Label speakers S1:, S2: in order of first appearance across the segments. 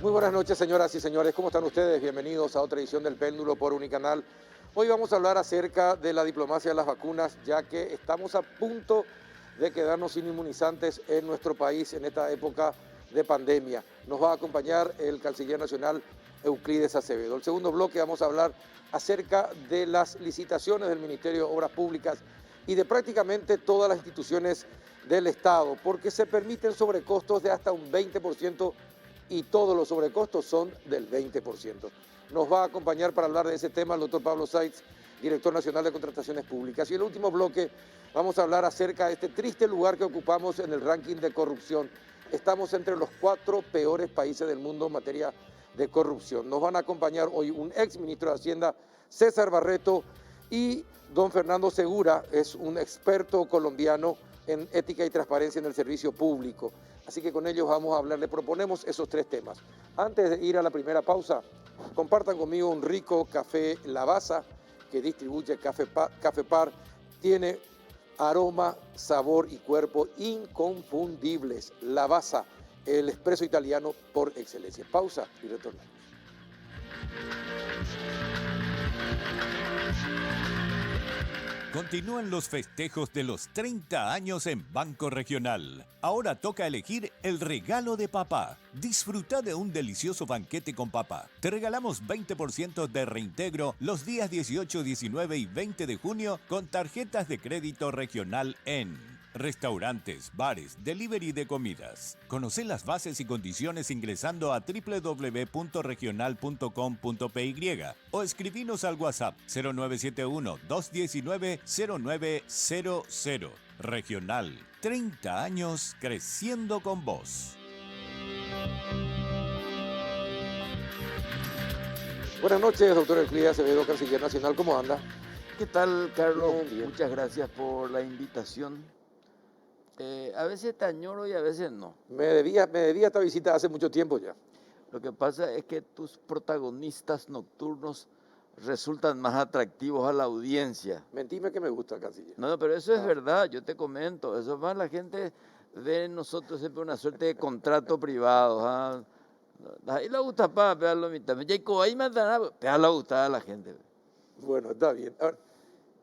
S1: Muy buenas noches, señoras y señores. ¿Cómo están ustedes? Bienvenidos a otra edición del Péndulo por Unicanal. Hoy vamos a hablar acerca de la diplomacia de las vacunas, ya que estamos a punto de quedarnos sin inmunizantes en nuestro país en esta época de pandemia. Nos va a acompañar el canciller nacional Euclides Acevedo. El segundo bloque vamos a hablar acerca de las licitaciones del Ministerio de Obras Públicas y de prácticamente todas las instituciones del Estado, porque se permiten sobrecostos de hasta un 20% y todos los sobrecostos son del 20%. Nos va a acompañar para hablar de ese tema el doctor Pablo Seitz, director nacional de Contrataciones Públicas. Y en el último bloque vamos a hablar acerca de este triste lugar que ocupamos en el ranking de corrupción. Estamos entre los 4 peores países del mundo en materia de corrupción. Nos van a acompañar hoy un ex ministro de Hacienda, César Barreto, y don Fernando Segura, es un experto colombiano en ética y transparencia en el servicio público. Así que con ellos vamos a hablar, le proponemos esos 3 temas. Antes de ir a la primera pausa, compartan conmigo un rico café Lavazza que distribuye Cafepar. Tiene aroma, sabor y cuerpo inconfundibles. Lavazza, el espresso italiano por excelencia. Pausa y retornamos.
S2: Continúan los festejos de los 30 años en Banco Regional. Ahora toca elegir el regalo de papá. Disfruta de un delicioso banquete con papá. Te regalamos 20% de reintegro los días 18, 19 y 20 de junio con tarjetas de crédito regional en restaurantes, bares, delivery de comidas. Conoce las bases y condiciones ingresando a www.regional.com.py o escribinos al WhatsApp 0971-219-0900. Regional, 30 años creciendo con vos.
S1: Buenas noches, doctor Euclides Acevedo, canciller nacional. ¿Cómo anda?
S3: ¿Qué tal, Carlos?
S1: Bien, bien.
S3: Muchas gracias por la invitación. A veces te añoro y a veces no.
S1: Me debía esta visita hace mucho tiempo ya.
S3: Lo que pasa es que tus protagonistas nocturnos resultan más atractivos a la audiencia.
S1: Mentime que me gusta, canciller.
S3: No, pero eso es verdad, yo te comento. Eso más la gente ve en nosotros siempre una suerte de contrato privado. ¿Ah? Ahí le gusta para pegarlo a mí también. Jacob, ahí me dan a la gustada a la gente.
S1: Bueno, está bien. A ver,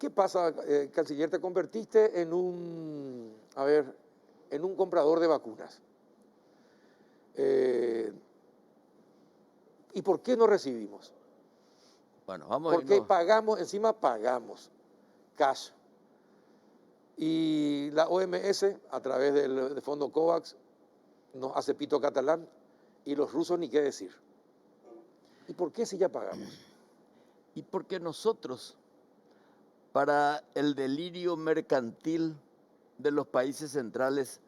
S1: ¿qué pasa, canciller? Te convertiste en un comprador de vacunas. ¿Y por qué no recibimos?
S3: Bueno, vamos a
S1: Porque
S3: irnos.
S1: encima pagamos cash. Y la OMS, a través del fondo COVAX, nos hace pito catalán, y los rusos ni qué decir. ¿Y por qué si ya pagamos?
S3: Y porque nosotros, para el delirio mercantil de los países centrales,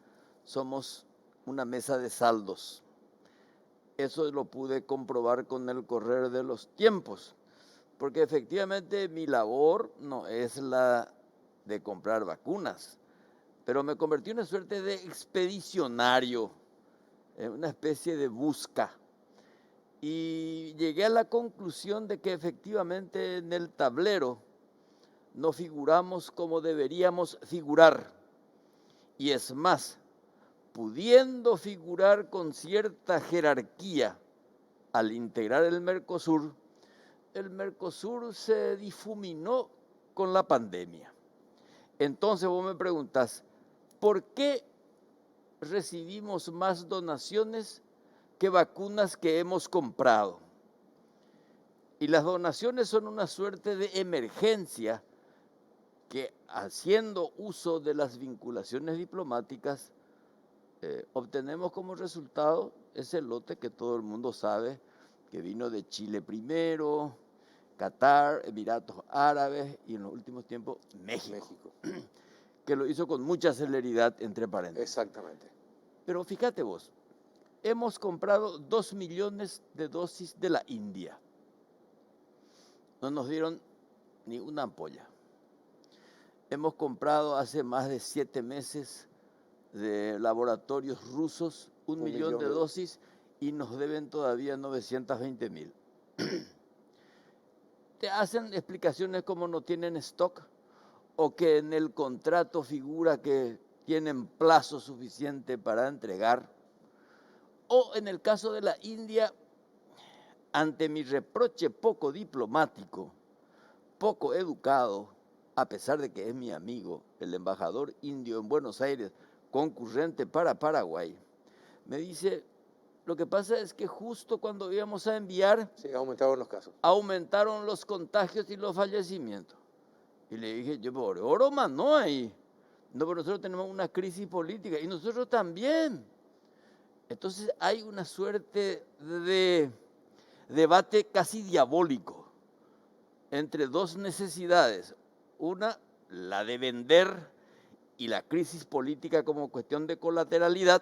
S3: somos una mesa de saldos. Eso lo pude comprobar con el correr de los tiempos, porque efectivamente mi labor no es la de comprar vacunas, pero me convertí en una suerte de expedicionario, en una especie de busca. Y llegué a la conclusión de que efectivamente en el tablero no figuramos como deberíamos figurar. Y es más, pudiendo figurar con cierta jerarquía al integrar el Mercosur se difuminó con la pandemia. Entonces vos me preguntás, ¿por qué recibimos más donaciones que vacunas que hemos comprado? Y las donaciones son una suerte de emergencia que, haciendo uso de las vinculaciones diplomáticas, obtenemos como resultado ese lote que todo el mundo sabe que vino de Chile primero, Qatar, Emiratos Árabes y en los últimos tiempos México. Que lo hizo con mucha celeridad, entre paréntesis.
S1: Exactamente.
S3: Pero fíjate vos, hemos comprado 2 millones de dosis de la India. No nos dieron ni una ampolla. Hemos comprado hace más de 7 meses de laboratorios rusos 1 millón de dosis y nos deben todavía 920,000. Te hacen explicaciones como no tienen stock o que en el contrato figura que tienen plazo suficiente para entregar. O en el caso de la India, ante mi reproche poco diplomático, poco educado, a pesar de que es mi amigo, el embajador indio en Buenos Aires, concurrente para Paraguay, me dice, lo que pasa es que justo cuando íbamos a enviar,
S1: Sí, aumentaron los casos.
S3: aumentaron los contagios y los fallecimientos. Y le dije, yo por oro más no hay. No, pero nosotros tenemos una crisis política y nosotros también. Entonces hay una suerte de debate casi diabólico entre dos necesidades. Una, la de vender y la crisis política como cuestión de colateralidad.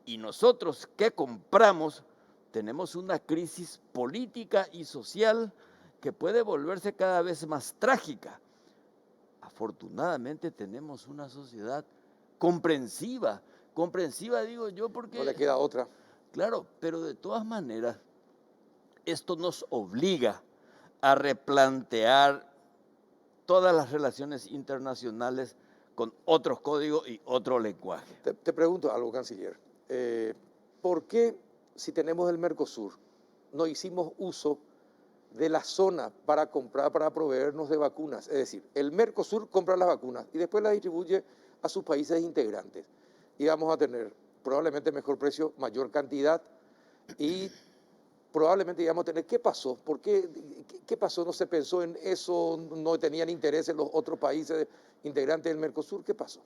S3: Y nosotros que compramos tenemos una crisis política y social que puede volverse cada vez más trágica. Afortunadamente tenemos una sociedad comprensiva. Comprensiva digo yo porque...
S1: No le queda otra.
S3: Claro, pero de todas maneras, esto nos obliga a replantear todas las relaciones internacionales con otros códigos y otro lenguaje.
S1: Te pregunto algo, canciller. ¿Por qué, si tenemos el Mercosur, no hicimos uso de la zona para comprar, para proveernos de vacunas? Es decir, el Mercosur compra las vacunas y después las distribuye a sus países integrantes. Y vamos a tener probablemente mejor precio, mayor cantidad y probablemente íbamos a tener... ¿Qué pasó? ¿Por qué? ¿Qué pasó? ¿No se pensó en eso? ¿No tenían interés en los otros países integrantes del Mercosur? ¿Qué pasó?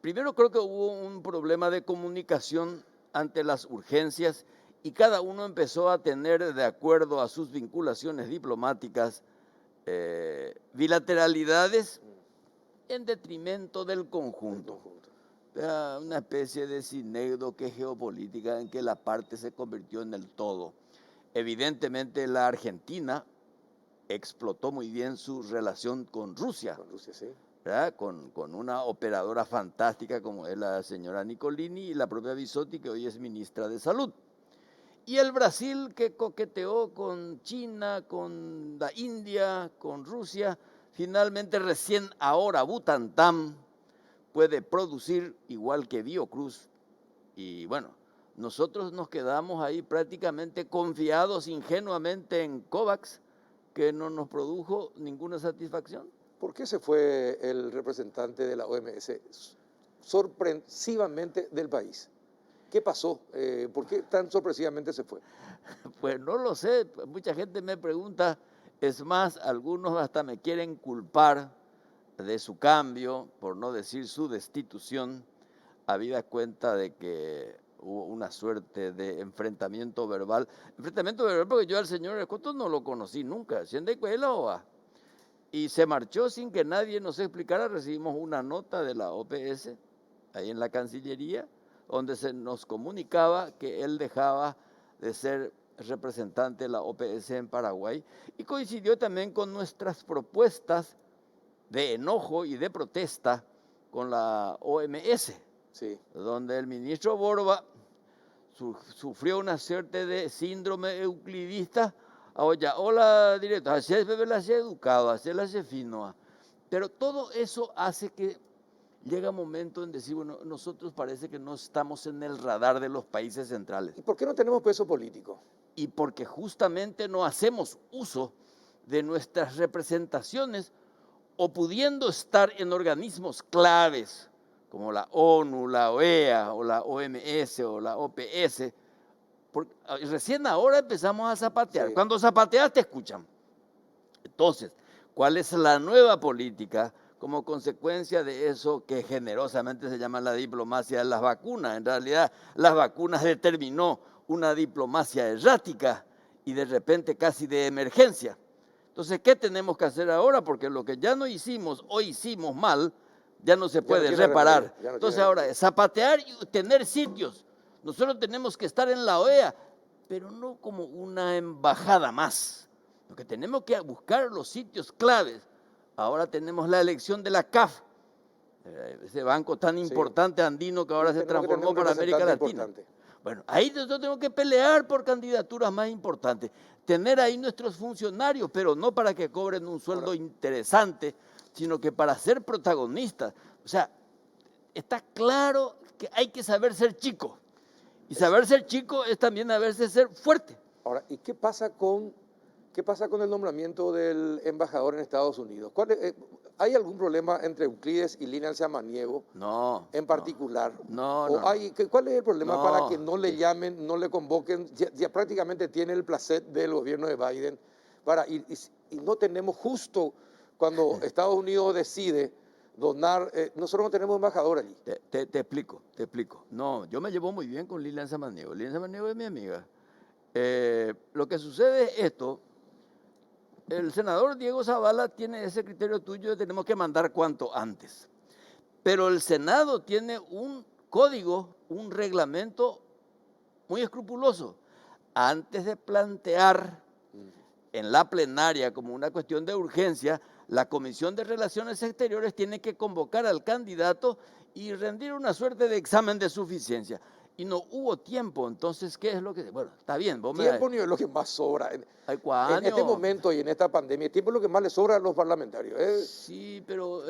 S3: Primero creo que hubo un problema de comunicación ante las urgencias y cada uno empezó a tener, de acuerdo a sus vinculaciones diplomáticas, bilateralidades en detrimento del conjunto. Una especie de sinécdoque geopolítica en que la parte se convirtió en el todo. Evidentemente la Argentina explotó muy bien su relación con Rusia.
S1: Con Rusia, sí.
S3: Con una operadora fantástica como es la señora Nicolini y la propia Bisotti, que hoy es ministra de Salud. Y el Brasil, que coqueteó con China, con la India, con Rusia, finalmente recién ahora Butantan puede producir igual que Biocruz. Y bueno, nosotros nos quedamos ahí prácticamente confiados ingenuamente en COVAX, que no nos produjo ninguna satisfacción.
S1: ¿Por qué se fue el representante de la OMS sorpresivamente del país? ¿Qué pasó? ¿Por qué tan sorpresivamente se fue?
S3: Pues no lo sé, mucha gente me pregunta, es más, algunos hasta me quieren culpar de su cambio, por no decir su destitución, habida cuenta de que hubo una suerte de enfrentamiento verbal. Enfrentamiento verbal porque yo al señor Escoto no lo conocí nunca, y se marchó sin que nadie nos explicara. Recibimos una nota de la OPS, ahí en la Cancillería, donde se nos comunicaba que él dejaba de ser representante de la OPS en Paraguay, y coincidió también con nuestras propuestas de enojo y de protesta con la OMS,
S1: sí,
S3: donde el ministro Borba sufrió una suerte de síndrome euclidista. Oye, hola, director, así es, bebé, la hace educado, así la hace fino. Pero todo eso hace que llega un momento en decir, bueno, nosotros parece que no estamos en el radar de los países centrales.
S1: ¿Y por qué no tenemos peso político?
S3: Y porque justamente no hacemos uso de nuestras representaciones o pudiendo estar en organismos claves como la ONU, la OEA o la OMS o la OPS, recién ahora empezamos a zapatear.
S1: Sí.
S3: Cuando zapateas te escuchan. Entonces, ¿cuál es la nueva política como consecuencia de eso que generosamente se llama la diplomacia de las vacunas? En realidad, las vacunas determinó una diplomacia errática y de repente casi de emergencia. Entonces, ¿qué tenemos que hacer ahora? Porque lo que ya no hicimos o hicimos mal, ya no se puede reparar. Entonces ahora es zapatear y tener sitios. Nosotros tenemos que estar en la OEA, pero no como una embajada más. Lo que tenemos que buscar los sitios claves. Ahora tenemos la elección de la CAF, ese banco tan importante andino que ahora se transformó para América Latina. Bueno, ahí nosotros tenemos que pelear por candidaturas más importantes, tener ahí nuestros funcionarios, pero no para que cobren un sueldo interesante, sino que para ser protagonistas. O sea, está claro que hay que saber ser chico. Y saber ser chico es también saberse ser fuerte.
S1: Ahora, ¿y qué pasa con el nombramiento del embajador en Estados Unidos? ¿Hay algún problema entre Euclides y Lilian Samaniego
S3: No,
S1: en particular?
S3: no,
S1: ¿O
S3: no, no.
S1: cuál es el problema para que
S3: No,
S1: no le llamen, no le convoquen? Ya prácticamente tiene el placer del gobierno de Biden para ir. Y no tenemos justo cuando Estados Unidos decide donar, nosotros no tenemos embajador allí.
S3: te explico. No, yo me llevo muy bien con Lilian Samaniego. Lilian Samaniego es mi amiga. Lo que sucede es esto. El senador Diego Zavala tiene ese criterio tuyo de tenemos que mandar cuanto antes. Pero el Senado tiene un código, un reglamento muy escrupuloso. Antes de plantear en la plenaria como una cuestión de urgencia, la Comisión de Relaciones Exteriores tiene que convocar al candidato y rendir una suerte de examen de suficiencia. Y no hubo tiempo, entonces, ¿qué es lo que...? Bueno, está bien, vos me...
S1: Tiempo ni es lo que más sobra.
S3: Hay
S1: En este momento y en esta pandemia, tiempo es lo que más le sobra a los parlamentarios.
S3: Sí, pero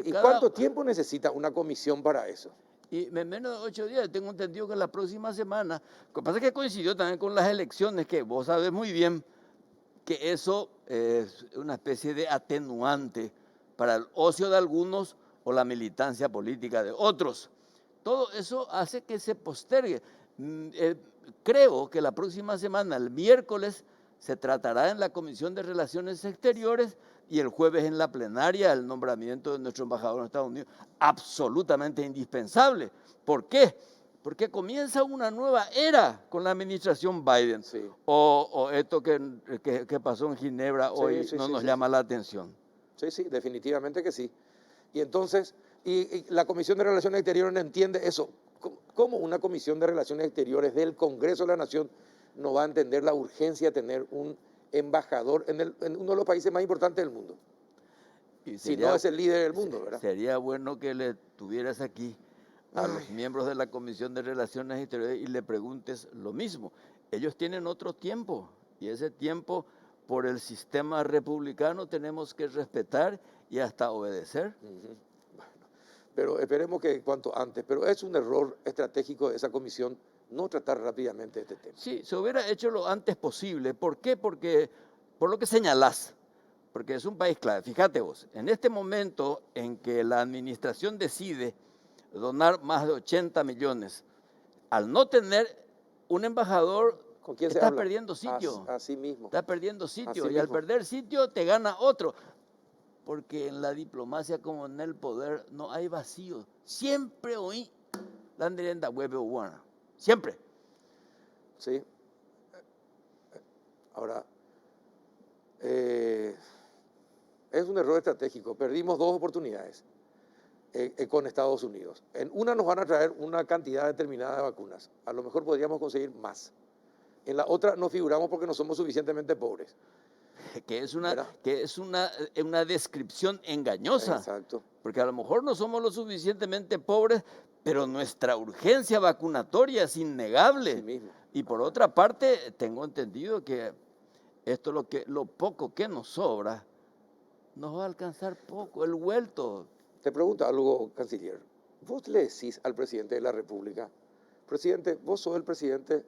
S1: ¿Y cuánto tiempo necesita una comisión para eso?
S3: Y en menos de 8 días, tengo entendido que la próxima semana, lo que pasa es que coincidió también con las elecciones, que vos sabés muy bien que eso es una especie de atenuante para el ocio de algunos o la militancia política de otros. Todo eso hace que se postergue. Creo que la próxima semana, el miércoles, se tratará en la Comisión de Relaciones Exteriores y el jueves en la plenaria el nombramiento de nuestro embajador en Estados Unidos. Absolutamente indispensable. ¿Por qué? Porque comienza una nueva era con la administración Biden.
S1: Sí.
S3: O esto que pasó en Ginebra hoy
S1: Sí,
S3: no
S1: sí,
S3: nos
S1: sí,
S3: llama
S1: sí.
S3: la atención.
S1: Sí, definitivamente que sí. Y entonces, y la Comisión de Relaciones Exteriores no entiende eso. ¿Cómo una Comisión de Relaciones Exteriores del Congreso de la Nación no va a entender la urgencia de tener un embajador en uno de los países más importantes del mundo?
S3: Y
S1: Si no es el líder del mundo, ¿verdad?
S3: Sería bueno que le tuvieras aquí a los miembros de la Comisión de Relaciones Exteriores y le preguntes lo mismo. Ellos tienen otro tiempo y ese tiempo por el sistema republicano tenemos que respetar y hasta obedecer.
S1: Bueno, pero esperemos que cuanto antes. Pero es un error estratégico de esa comisión no tratar rápidamente este tema.
S3: Sí, se hubiera hecho lo antes posible. ¿Por qué? Porque, por lo que señalás, porque es un país clave. Fíjate vos, en este momento en que la administración decide donar más de 80 millones, al no tener un embajador,
S1: ¿Con quién se
S3: estás
S1: habla?
S3: perdiendo sitio.
S1: Así mismo.
S3: Estás perdiendo sitio.
S1: Así
S3: Y al
S1: mismo.
S3: perder sitio te gana otro. Porque en la diplomacia como en el poder no hay vacío. Siempre oí la andirenda web o buena. Siempre.
S1: Sí. Ahora, es un error estratégico. Perdimos dos oportunidades con Estados Unidos. En una nos van a traer una cantidad determinada de vacunas. A lo mejor podríamos conseguir más. En la otra no figuramos porque no somos suficientemente pobres.
S3: Que es
S1: ¿Verdad?
S3: una descripción engañosa.
S1: Exacto.
S3: Porque a lo mejor no somos lo suficientemente pobres, pero nuestra urgencia vacunatoria es innegable.
S1: Así mismo.
S3: Y por otra parte, tengo entendido que esto lo poco que nos sobra, nos va a alcanzar poco, el vuelto.
S1: Te pregunto algo, canciller. ¿Vos le decís al presidente de la República, presidente, vos sos el presidente,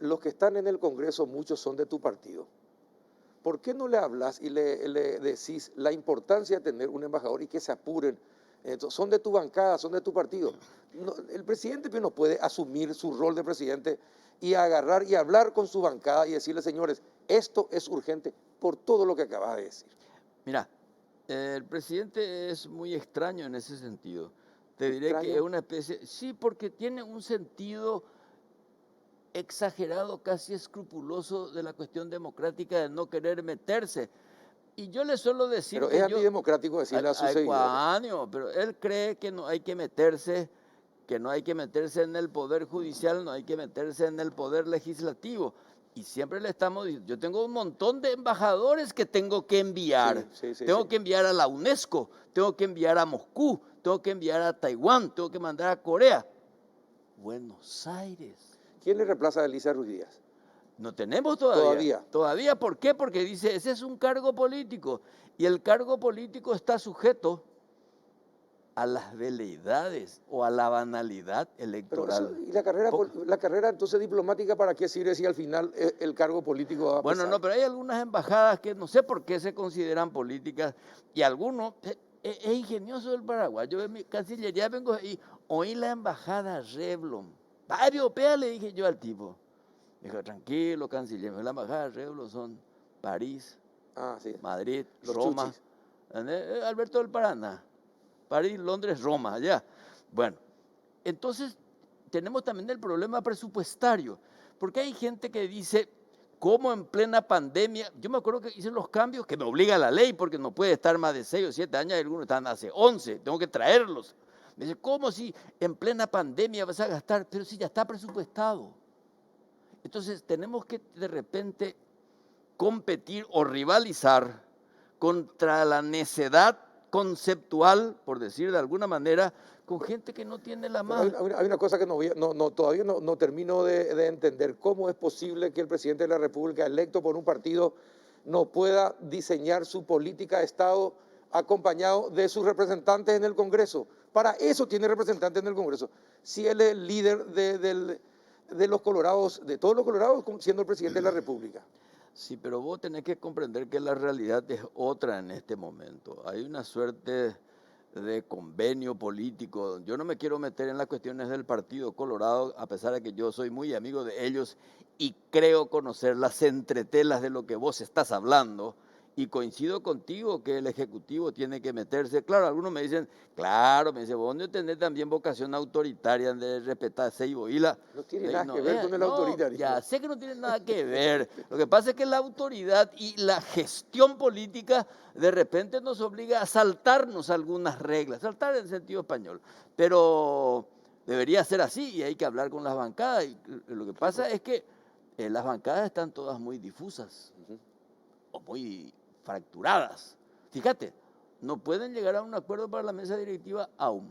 S1: los que están en el Congreso, muchos son de tu partido? ¿Por qué no le hablas y le decís la importancia de tener un embajador y que se apuren? Son de tu bancada, son de tu partido. No, el presidente no puede asumir su rol de presidente y agarrar y hablar con su bancada y decirle, señores, esto es urgente por todo lo que acabas de decir.
S3: Mira, el presidente es muy extraño en ese sentido. Te diré
S1: ¿Extraño?
S3: que es una especie, sí, porque tiene un sentido exagerado, casi escrupuloso de la cuestión democrática de no querer meterse. Y yo le suelo decir
S1: Pero
S3: que
S1: es antidemocrático decirle a sus seguidores.
S3: pero él cree que no hay que meterse, en el poder judicial, no hay que meterse en el poder legislativo. Y siempre le estamos diciendo, yo tengo un montón de embajadores que tengo que enviar.
S1: Sí,
S3: Tengo que enviar a la UNESCO, tengo que enviar a Moscú, tengo que enviar a Taiwán, tengo que mandar a Corea. Buenos Aires.
S1: ¿Quién le reemplaza a Elisa Ruiz Díaz?
S3: No tenemos todavía.
S1: Todavía.
S3: ¿Todavía por qué? Porque dice, ese es un cargo político y el cargo político está sujeto a las veleidades o a la banalidad
S1: Pero
S3: electoral.
S1: ¿y la carrera entonces diplomática para qué sirve si al final el cargo político va a
S3: Bueno,
S1: pesar?
S3: no, pero hay algunas embajadas que no sé por qué se consideran políticas y algunos, es ingenioso el Paraguay. Yo en mi Cancillería vengo y oí la embajada Revlon. Varios pea le dije yo al tipo. Me dijo, tranquilo, canciller, la embajada Revlon son París,
S1: Ah, sí,
S3: Madrid,
S1: los
S3: Roma,
S1: chuchis.
S3: Alberto del Paraná, París, Londres, Roma, allá. Bueno, entonces tenemos también el problema presupuestario, porque hay gente que dice, ¿cómo en plena pandemia? Yo me acuerdo que hice los cambios que me obliga la ley, porque no puede estar más de 6 o 7 años, algunos están hace 11, tengo que traerlos. Me dice, ¿cómo si en plena pandemia vas a gastar? Pero si ya está presupuestado. Entonces tenemos que de repente competir o rivalizar contra la necedad conceptual, por decir de alguna manera, con gente que no tiene la
S1: Pero
S3: más.
S1: hay una cosa que todavía no termino de entender. ¿Cómo es posible que el presidente de la República, electo por un partido, no pueda diseñar su política de Estado acompañado de sus representantes en el Congreso? Para eso tiene representantes en el Congreso. Si él es el líder de los colorados, de todos los colorados, siendo el presidente de la República.
S3: Sí, pero vos tenés que comprender que la realidad es otra en este momento. Hay una suerte de convenio político. Yo no me quiero meter en las cuestiones del Partido Colorado, a pesar de que yo soy muy amigo de ellos y creo conocer las entretelas de lo que vos estás hablando. Y coincido contigo que el Ejecutivo tiene que meterse. Claro, algunos me dicen, claro, me dicen, vos no tenés también vocación autoritaria de respetar a Seibo Ila.
S1: No tiene nada
S3: No,
S1: que ver con el
S3: no,
S1: autoritarismo.
S3: ya sé que no tiene nada que ver. Lo que pasa es que la autoridad y la gestión política de repente nos obliga a saltarnos algunas reglas, saltar en sentido español. Pero debería ser así y hay que hablar con las bancadas. Y lo que pasa es que las bancadas están todas muy difusas o muy fracturadas. Fíjate, no pueden llegar a un acuerdo para la mesa directiva aún.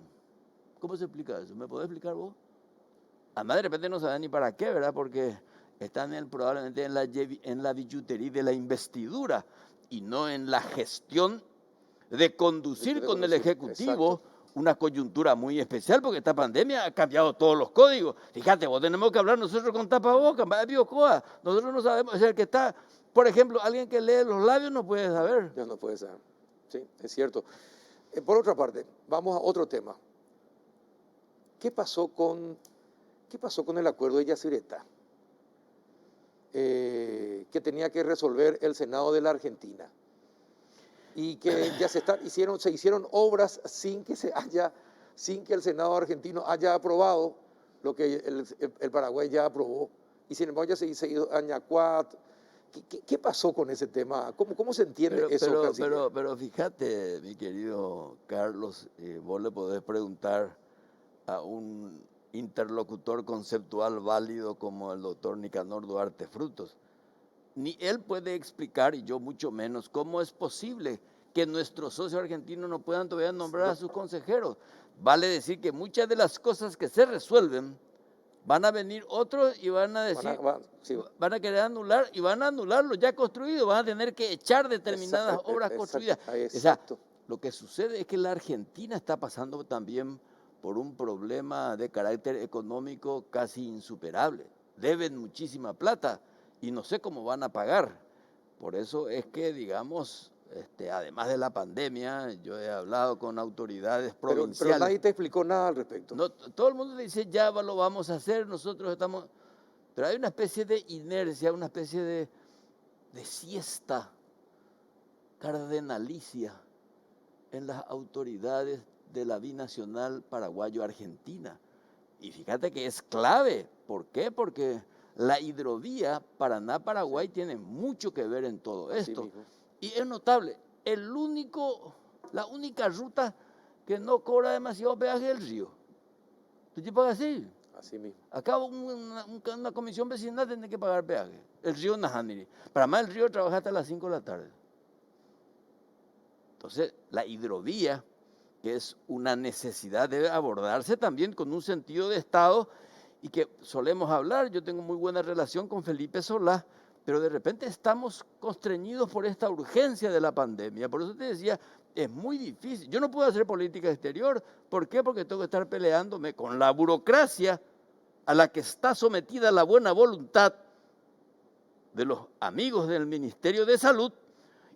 S3: ¿Cómo se explica eso? ¿Me podés explicar vos? Además, de repente no saben ni para qué, ¿verdad? Porque están probablemente en la billutería de la investidura y no en la gestión de conducir con el Ejecutivo una coyuntura muy especial, porque esta pandemia ha cambiado todos los códigos. Fíjate, vos tenemos que hablar nosotros con tapabocas, nosotros no sabemos, o sea, el que está, por ejemplo, alguien que lee los labios no puede saber.
S1: Ya no puede saber, sí, es cierto. Por otra parte, vamos a otro tema. ¿Qué pasó con el acuerdo de Yacyretá? Que tenía que resolver el Senado de la Argentina. Y que ya se hicieron obras sin que el Senado argentino haya aprobado lo que el Paraguay ya aprobó. Y sin embargo ya se hizo Añacuat. ¿Qué pasó con ese tema? ¿Cómo se entiende eso, canciller?
S3: Pero fíjate, mi querido Carlos, vos le podés preguntar a un interlocutor conceptual válido como el doctor Nicanor Duarte Frutos. Ni él puede explicar, y yo mucho menos, cómo es posible que nuestros socios argentinos no puedan todavía nombrar a sus consejeros. Vale decir que muchas de las cosas que se resuelven, van a venir otros y van a decir, van a querer anular y van a anular lo ya construido, van a tener que echar determinadas obras construidas.
S1: Exacto.
S3: O sea, lo que sucede es que la Argentina está pasando también por un problema de carácter económico casi insuperable. Deben muchísima plata y no sé cómo van a pagar. Por eso es que, digamos, además de la pandemia, yo he hablado con autoridades provinciales.
S1: Pero nadie te explicó nada al respecto.
S3: No, todo el mundo dice, ya lo vamos a hacer, nosotros estamos... Pero hay una especie de inercia, una especie de siesta cardenalicia en las autoridades de la binacional paraguayo-argentina. Y fíjate que es clave. ¿Por qué? Porque la hidrovía Paraná-Paraguay tiene mucho que ver en todo esto. Y es notable, la única ruta que no cobra demasiado peaje es el río. ¿Tú te pagas así?
S1: Así mismo.
S3: Acá una comisión vecinal tiene que pagar peaje. El río Najaniri. Para más el río trabaja hasta las 5 de la tarde. Entonces, la hidrovía, que es una necesidad, debe abordarse también con un sentido de Estado y que solemos hablar. Yo tengo muy buena relación con Felipe Solá, pero de repente estamos constreñidos por esta urgencia de la pandemia. Por eso te decía, es muy difícil. Yo no puedo hacer política exterior. ¿Por qué? Porque tengo que estar peleándome con la burocracia a la que está sometida la buena voluntad de los amigos del Ministerio de Salud,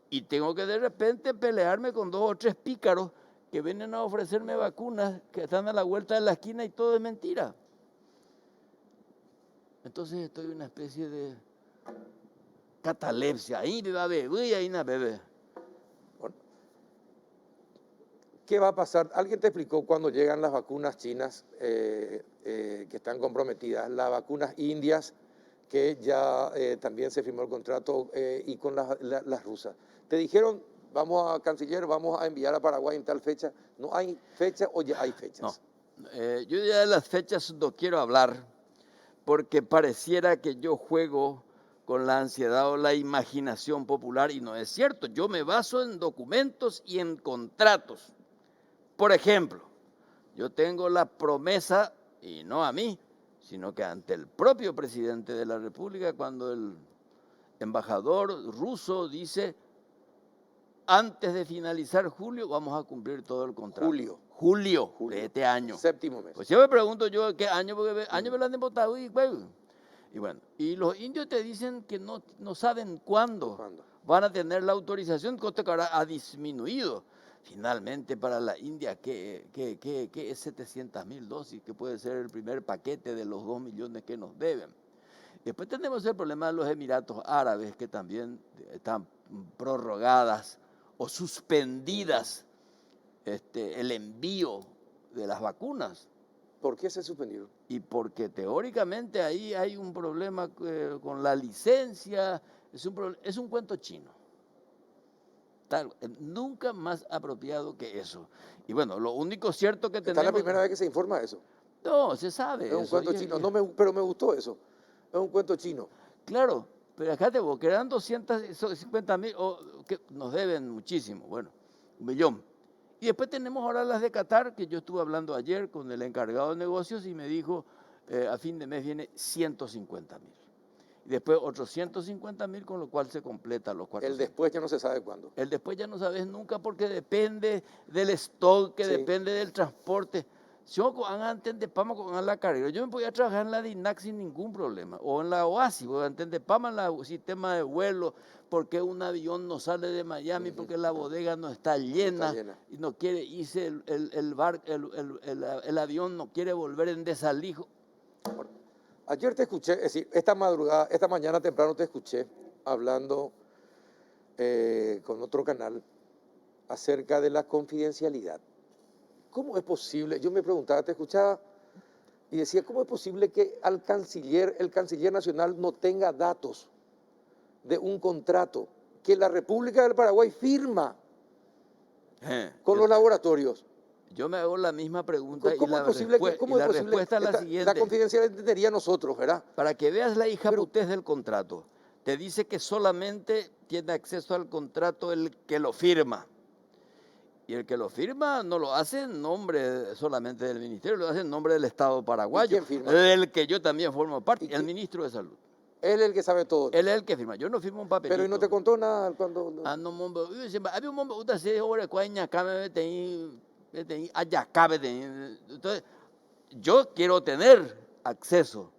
S3: y tengo que de repente pelearme con 2 o 3 pícaros que vienen a ofrecerme vacunas que están a la vuelta de la esquina y todo es mentira. Entonces estoy en una especie de catalepsia. Ahí me va a beber y ahí me bebe.
S1: Bueno, ¿qué va a pasar? ¿Alguien te explicó cuando llegan las vacunas chinas que están comprometidas, las vacunas indias, que ya también se firmó el contrato, y con las rusas? Te dijeron, vamos a canciller, vamos a enviar a Paraguay en tal fecha. ¿No hay fecha o ya hay fechas?
S3: No, yo ya de las fechas no quiero hablar porque pareciera que yo juego con la ansiedad o la imaginación popular y no es cierto. Yo me baso en documentos y en contratos. Por ejemplo, yo tengo la promesa, y no a mí, sino que ante el propio presidente de la República, cuando el embajador ruso dice, antes de finalizar julio vamos a cumplir todo el contrato. Julio de este año.
S1: Séptimo mes.
S3: Pues yo me pregunto yo qué año, porque año me lo han votado y bueno. Y los indios te dicen que no saben cuándo van a tener la autorización, cosa que ahora ha disminuido. Finalmente para la India, que es 700.000 dosis, que puede ser el primer paquete de los 2 millones que nos deben. Después tenemos el problema de los Emiratos Árabes, que también están prorrogadas o suspendidas el envío de las vacunas.
S1: ¿Por qué se suspendieron?
S3: Y porque teóricamente ahí hay un problema con la licencia, es un cuento chino. Nunca más apropiado que eso. Y bueno, lo único cierto que tenemos...
S1: ¿Esta es la primera vez que se informa de eso?
S3: No, se sabe.
S1: Es un cuento chino, pero me gustó eso. Es un cuento chino.
S3: Claro, pero acá te quedan 250.000, que nos deben muchísimo, bueno, 1 millón. Y después tenemos ahora las de Qatar, que yo estuve hablando ayer con el encargado de negocios y me dijo, a fin de mes viene 150.000. Y después otros 150.000, con lo cual se completa los 400.
S1: El después ya no se sabe cuándo.
S3: El después ya no sabes nunca porque depende del stock, que depende del transporte. Si yo antes de Pama con la carrera, yo me podía trabajar en la DINAC sin ningún problema, o en la OASI, antes de Pama en el sistema de vuelo, porque un avión no sale de Miami, porque la bodega no está llena, y no quiere irse el avión no quiere volver en desalijo.
S1: Bueno, ayer te escuché, es decir, esta mañana temprano te escuché hablando con otro canal acerca de la confidencialidad. ¿Cómo es posible? Yo me preguntaba, te escuchaba y decía, ¿cómo es posible que el canciller nacional no tenga datos de un contrato que la República del Paraguay firma con los laboratorios?
S3: Yo me hago la misma pregunta
S1: ¿Cómo es posible
S3: la respuesta es la siguiente.
S1: La confidencialidad entendería nosotros, ¿verdad?
S3: Para que veas la hijaputez del contrato. Te dice que solamente tiene acceso al contrato el que lo firma. Y el que lo firma no lo hace en nombre solamente del ministerio, lo hace en nombre del Estado paraguayo.
S1: ¿Quién firma?
S3: Del que yo también formo parte, el ministro de Salud.
S1: Él es el que sabe todo.
S3: Él es el que firma. Yo no firmo un papelito.
S1: Pero ¿y no te contó nada cuando...?
S3: No, mombo. Había un momento, usted se ahora cuaña acá me tenía allá acá me tenía. Entonces, yo quiero tener acceso.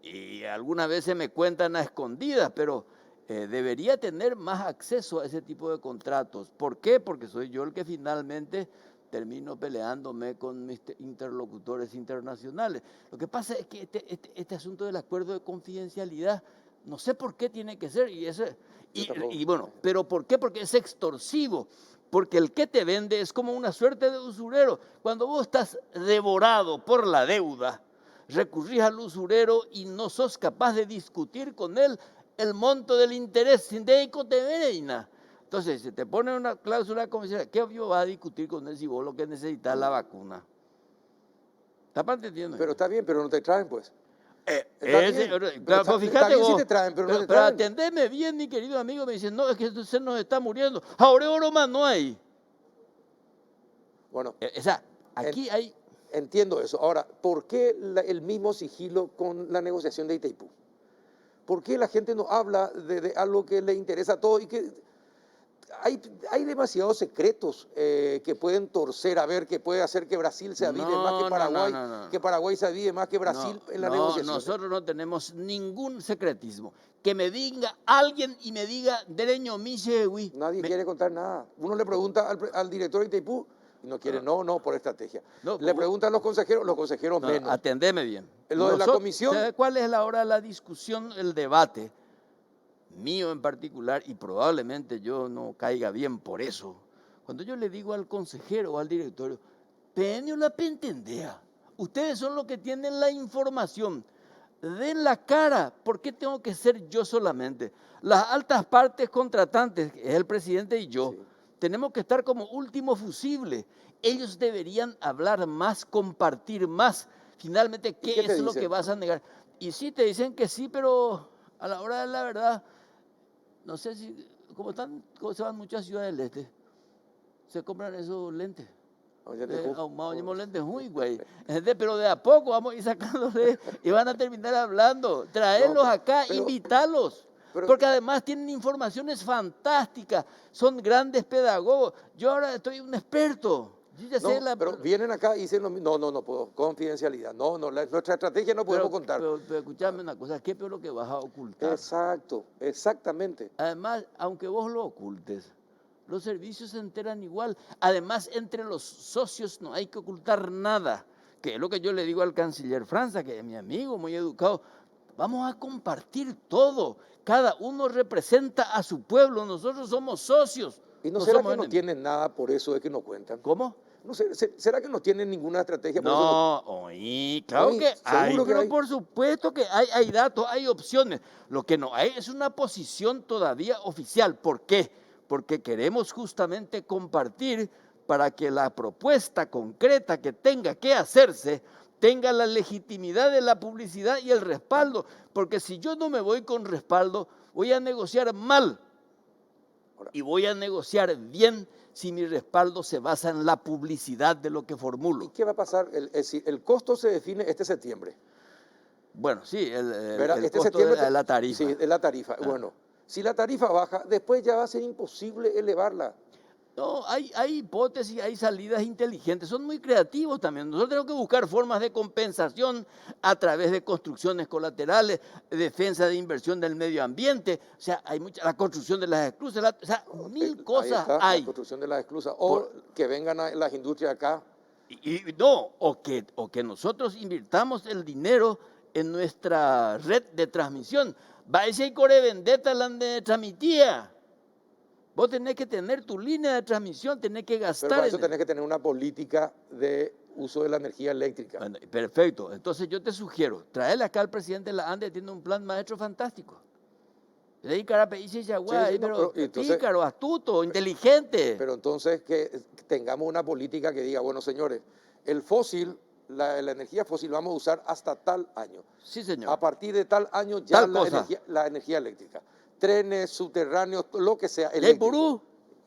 S3: Y algunas veces me cuentan a escondidas, pero debería tener más acceso a ese tipo de contratos. ¿Por qué? Porque soy yo el que finalmente termino peleándome con mis interlocutores internacionales. Lo que pasa es que este asunto del acuerdo de confidencialidad, no sé por qué tiene que ser, y bueno, pero ¿por qué? Porque es extorsivo, porque el que te vende es como una suerte de usurero. Cuando vos estás devorado por la deuda, recurrís al usurero y no sos capaz de discutir con él el monto del interés sin decoteverina. Entonces, se te pone una cláusula comercial, ¿qué obvio va a discutir con él si vos lo que necesitas es la vacuna? ¿Estás entendiendo?
S1: Pero está bien, pero no te traen, pues.
S3: Claro, fíjate vos,
S1: sí te traen, pero no te
S3: pero
S1: traen.
S3: atendeme bien, mi querido amigo, me dice, no, es que usted nos está muriendo. Ahora oro más no hay.
S1: Bueno.
S3: O sea, aquí hay...
S1: Entiendo eso. Ahora, ¿por qué el mismo sigilo con la negociación de Itaipú? ¿Por qué la gente no habla de algo que le interesa a todos y que hay demasiados secretos que pueden torcer, a ver, que puede hacer que Brasil se avide más que Paraguay, que Paraguay se avide más que Brasil en la negociación.
S3: Nosotros no tenemos ningún secretismo. Que me diga alguien y me diga, dereño misewi.
S1: Nadie quiere contar nada. Uno le pregunta al director de Itaipú y no quiere, no, por estrategia. Le preguntan los consejeros menos.
S3: Atendeme bien.
S1: Lo de la comisión.
S3: ¿Sabe cuál es la hora de la discusión, el debate? Mío en particular, y probablemente yo no caiga bien por eso. Cuando yo le digo al consejero o al directorio, peño la pentendea. Ustedes son los que tienen la información. Den la cara. ¿Por qué tengo que ser yo solamente? Las altas partes contratantes, que es el presidente y yo, sí, tenemos que estar como último fusible. Ellos deberían hablar más, compartir más. Finalmente, ¿qué es lo que vas a negar? Y sí, te dicen que sí, pero a la hora de la verdad, no sé si, como se van muchas ciudades del este, se compran esos lentes. Lentes muy, güey. Pero de a poco vamos a ir sacándole y van a terminar hablando. Traerlos acá, invitarlos. Porque además tienen informaciones fantásticas, son grandes pedagogos. Yo ahora estoy un experto. Yo ya sé
S1: pero vienen acá y dicen, no puedo, confidencialidad. Nuestra estrategia no podemos contar.
S3: Pero escúchame una cosa, ¿qué peor lo que vas a ocultar?
S1: Exacto, exactamente.
S3: Además, aunque vos lo ocultes, los servicios se enteran igual. Además, entre los socios no hay que ocultar nada. Que es lo que yo le digo al canciller Franza, que es mi amigo, muy educado. Vamos a compartir todo. Cada uno representa a su pueblo. Nosotros somos socios.
S1: ¿Y no será que no tienen nada por eso de que no cuentan?
S3: ¿Cómo?
S1: No sé, ¿será que no tienen ninguna estrategia? Por
S3: Claro que hay, pero por supuesto que hay datos, hay opciones. Lo que no hay es una posición todavía oficial. ¿Por qué? Porque queremos justamente compartir para que la propuesta concreta que tenga que hacerse tenga la legitimidad de la publicidad y el respaldo. Porque si yo no me voy con respaldo, voy a negociar mal. Y voy a negociar bien si mi respaldo se basa en la publicidad de lo que formulo.
S1: ¿Y qué va a pasar? El costo se define este septiembre.
S3: Bueno, sí,
S1: este
S3: costo de la tarifa.
S1: Sí, es la tarifa. Bueno, si la tarifa baja, después ya va a ser imposible elevarla.
S3: No, hay hipótesis, hay salidas inteligentes, son muy creativos también. Nosotros tenemos que buscar formas de compensación a través de construcciones colaterales, defensa de inversión del medio ambiente, o sea, hay la construcción de las esclusas, o sea, mil cosas hay.
S1: La construcción de las esclusas, o que vengan las industrias acá.
S3: O que nosotros invirtamos el dinero en nuestra red de transmisión. Va a ese core vendetta la de transmitía. Vos tenés que tener tu línea de transmisión, tenés que gastar.
S1: Pero para eso tenés que tener una política de uso de la energía eléctrica.
S3: Bueno, perfecto. Entonces yo te sugiero, traerle acá al presidente de la ANDE, tiene un plan maestro fantástico. Pícaro, astuto, inteligente.
S1: Pero entonces que tengamos una política que diga, bueno, señores, el fósil, la energía fósil vamos a usar hasta tal año.
S3: Sí, señor.
S1: A partir de tal año ya la energía eléctrica. Trenes, subterráneos, lo que sea.
S3: El Burú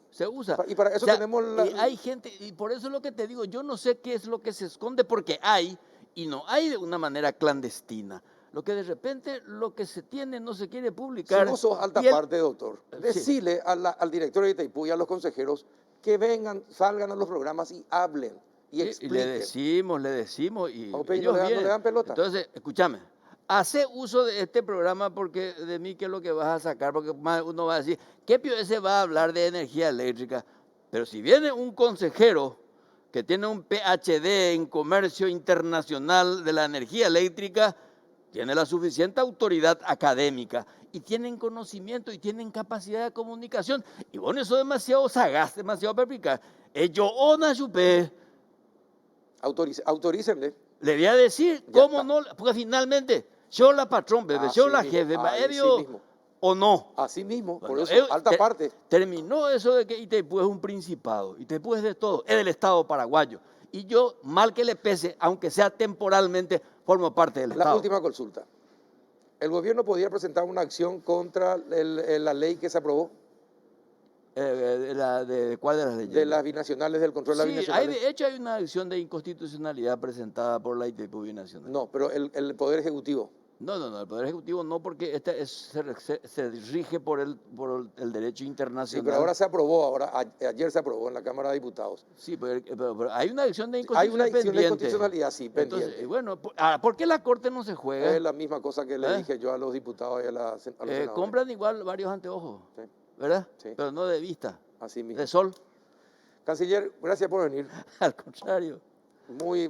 S3: se usa.
S1: Y para eso tenemos
S3: hay gente, y por eso es lo que te digo, yo no sé qué es lo que se esconde, porque hay, y no hay de una manera clandestina. Lo que de repente, lo que se tiene no se quiere publicar.
S1: Si vos sos alta parte, doctor, decile al director de Itaipú y a los consejeros que vengan, salgan a los programas y hablen y expliquen.
S3: Le decimos, y
S1: no le dan pelota.
S3: Entonces, escúchame. Hace uso de este programa porque de mí qué es lo que vas a sacar, porque uno va a decir, ¿qué ese va a hablar de energía eléctrica? Pero si viene un consejero que tiene un PhD en comercio internacional de la energía eléctrica, tiene la suficiente autoridad académica y tienen conocimiento y tienen capacidad de comunicación. Y bueno, eso es demasiado sagaz, demasiado perspicaz. Yo ona chupé.
S1: Autorícenle.
S3: Le voy a decir, ¿cómo no? Porque finalmente, yo la patrón, bebé, yo la jefe, o no.
S1: Así mismo, por eso, alta parte.
S3: Terminó eso de que Itaipú es un principado, Itaipú es de todo, es del Estado paraguayo. Y yo, mal que le pese, aunque sea temporalmente, formo parte del Estado.
S1: La última consulta. ¿El gobierno podía presentar una acción contra la ley que se aprobó?
S3: ¿Cuál de las leyes?
S1: De las binacionales, del control de las binacionales.
S3: De hecho hay una acción de inconstitucionalidad presentada por la Itaipú Binacional.
S1: No, pero el Poder Ejecutivo.
S3: No, el Poder Ejecutivo no, porque se rige por el derecho
S1: Sí,
S3: internacional.
S1: pero ahora se aprobó, ayer se aprobó en la Cámara de Diputados.
S3: Sí, pero hay una acción de
S1: Hay una
S3: inconstitucionalidad
S1: acción de
S3: pendiente.
S1: inconstitucionalidad, sí,
S3: Entonces,
S1: pendiente.
S3: bueno, ¿por qué la Corte no se juega?
S1: Es la misma cosa que le
S3: ¿Eh?
S1: dije yo a los diputados y a los senadores.
S3: Compran igual varios anteojos,
S1: Sí,
S3: ¿verdad?
S1: sí,
S3: Pero no de vista,
S1: así mismo.
S3: de sol,
S1: Canciller, gracias por venir.
S3: al contrario.
S1: Muy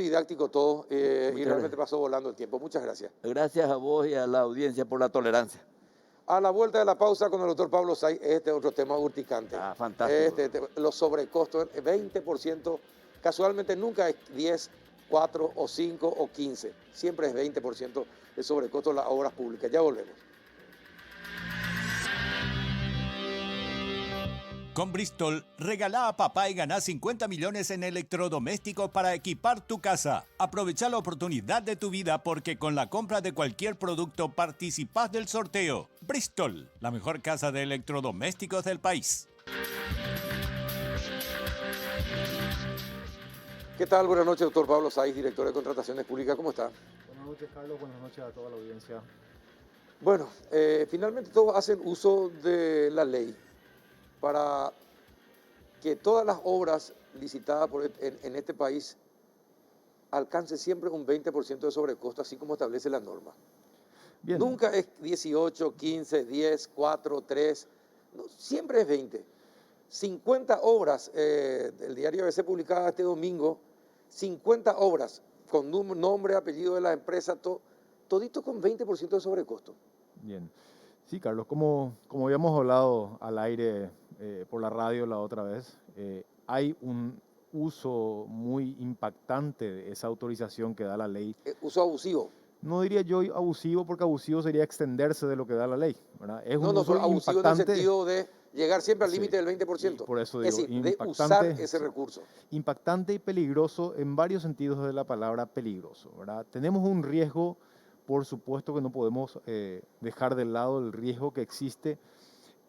S1: didáctico todo y
S3: Muchas
S1: realmente
S3: gracias.
S1: pasó volando el tiempo. Muchas gracias.
S3: Gracias a vos y a la audiencia por la tolerancia.
S1: A la vuelta de la pausa con el doctor Pablo Say, otro tema urticante.
S3: Ah, fantástico.
S1: Los sobrecostos, 20%, casualmente nunca es 10, 4 o 5 o 15, siempre es 20% el sobrecosto de las obras públicas. Ya volvemos.
S2: Con Bristol, regala a papá y gana 50 millones en electrodomésticos para equipar tu casa. Aprovecha la oportunidad de tu vida porque con la compra de cualquier producto participas del sorteo. Bristol, la mejor casa de electrodomésticos del país.
S1: ¿Qué tal? Buenas noches, doctor Pablo Say, director de Contrataciones Públicas. ¿Cómo está?
S4: Buenas noches, Carlos. Buenas noches a toda la audiencia.
S1: Bueno, finalmente todos hacen uso de la ley para que todas las obras licitadas en este país alcancen siempre un 20% de sobrecosto, así como establece la norma.
S4: Bien.
S1: Nunca es 18, 15, 10, 4, 3, no, siempre es 20. 50 obras, el diario ABC publicaba este domingo, 50 obras con nombre, apellido de la empresa, todito con 20% de sobrecosto.
S4: Bien. Sí, Carlos, como habíamos hablado al aire por la radio la otra vez, hay un uso muy impactante de esa autorización que da la ley.
S1: Uso abusivo.
S4: No diría yo abusivo, porque abusivo sería extenderse de lo que da la ley, ¿verdad? Es un uso
S1: pero abusivo en el
S4: impactante.
S1: sentido de llegar siempre al límite
S4: Sí,
S1: del 20%.
S4: y por eso
S1: es
S4: digo,
S1: decir, de usar ese
S4: sí,
S1: recurso.
S4: impactante y peligroso en varios sentidos de la palabra peligroso, ¿verdad? Tenemos un riesgo, por supuesto que no podemos dejar de lado el riesgo que existe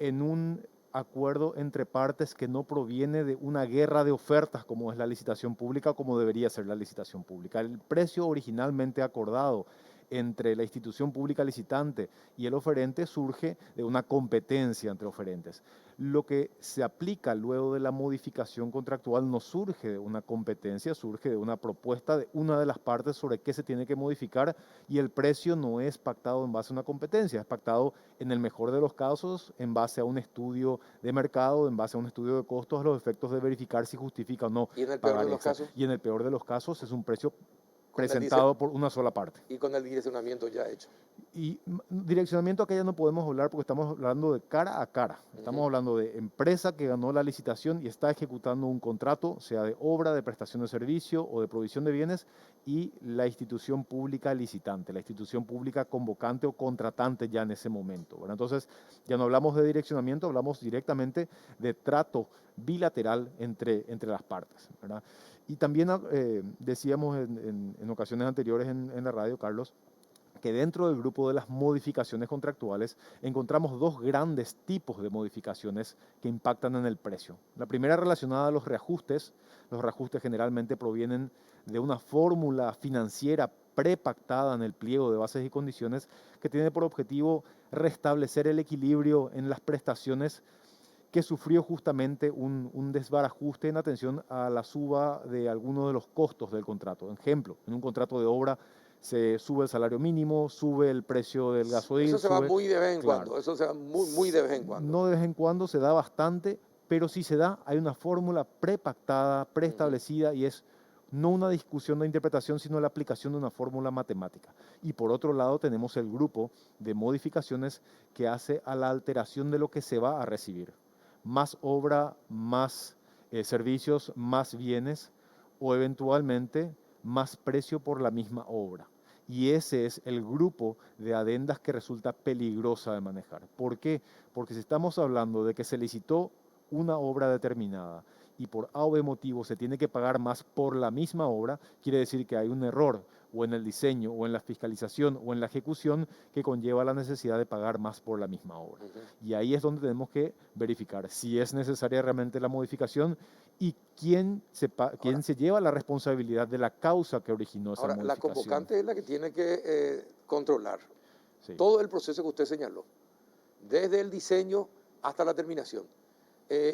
S4: en un acuerdo entre partes que no proviene de una guerra de ofertas como es la licitación pública, como debería ser la licitación pública. El precio originalmente acordado entre la institución pública licitante y el oferente surge de una competencia entre oferentes. Lo que se aplica luego de la modificación contractual no surge de una competencia, surge de una propuesta de una de las partes sobre qué se tiene que modificar, y el precio no es pactado en base a una competencia, es pactado en el mejor de los casos en base a un estudio de mercado, en base a un estudio de costos, a los efectos de verificar si justifica o no.
S1: ¿Y en el peor de los casos?
S4: Y en el peor de los casos es un precio
S1: Con
S4: presentado por una sola parte.
S1: Y con el direccionamiento ya hecho.
S4: Y direccionamiento acá ya no podemos hablar porque estamos hablando de cara a cara. Estamos hablando de empresa que ganó la licitación y está ejecutando un contrato, sea de obra, de prestación de servicio o de provisión de bienes, y la institución pública licitante, la institución pública convocante o contratante ya en ese momento, ¿verdad? Entonces ya no hablamos de direccionamiento, hablamos directamente de trato bilateral entre las partes, ¿verdad? Y también decíamos en ocasiones anteriores en la radio, Carlos, que dentro del grupo de las modificaciones contractuales encontramos dos grandes tipos de modificaciones que impactan en el precio. La primera relacionada a los reajustes. Los reajustes generalmente provienen de una fórmula financiera prepactada en el pliego de bases y condiciones que tiene por objetivo restablecer el equilibrio en las prestaciones que sufrió justamente un desbarajuste en atención a la suba de algunos de los costos del contrato. Ejemplo, en un contrato de obra se sube el salario mínimo, sube el precio del gasoil.
S1: Eso se va muy de vez en
S4: claro,
S1: cuando, eso se va muy de vez en cuando.
S4: No de vez en cuando, se da bastante, pero si se da, hay una fórmula prepactada, preestablecida, y es no una discusión de interpretación, sino la aplicación de una fórmula matemática. Y por otro lado tenemos el grupo de modificaciones que hace a la alteración de lo que se va a recibir. Más obra, más servicios, más bienes, o eventualmente más precio por la misma obra. Y ese es el grupo de adendas que resulta peligrosa de manejar. ¿Por qué? Porque si estamos hablando de que se licitó una obra determinada y por A o B motivo se tiene que pagar más por la misma obra, quiere decir que hay un error o en el diseño o en la fiscalización o en la ejecución que conlleva la necesidad de pagar más por la misma obra. Y ahí es donde tenemos que verificar si es necesaria realmente la modificación y quién se lleva la responsabilidad de la causa que originó esa
S1: Ahora, la
S4: modificación.
S1: convocante es la que tiene que controlar
S4: Sí.
S1: todo el proceso que usted señaló, desde el diseño hasta la terminación.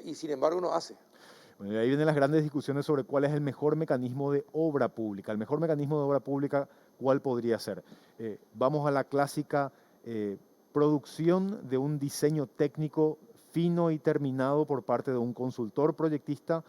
S1: Y sin embargo no hace.
S4: Bueno, y ahí vienen las grandes discusiones sobre cuál es el mejor mecanismo de obra pública. El mejor mecanismo de obra pública, ¿cuál podría ser? Vamos a la clásica producción de un diseño técnico fino y terminado por parte de un consultor proyectista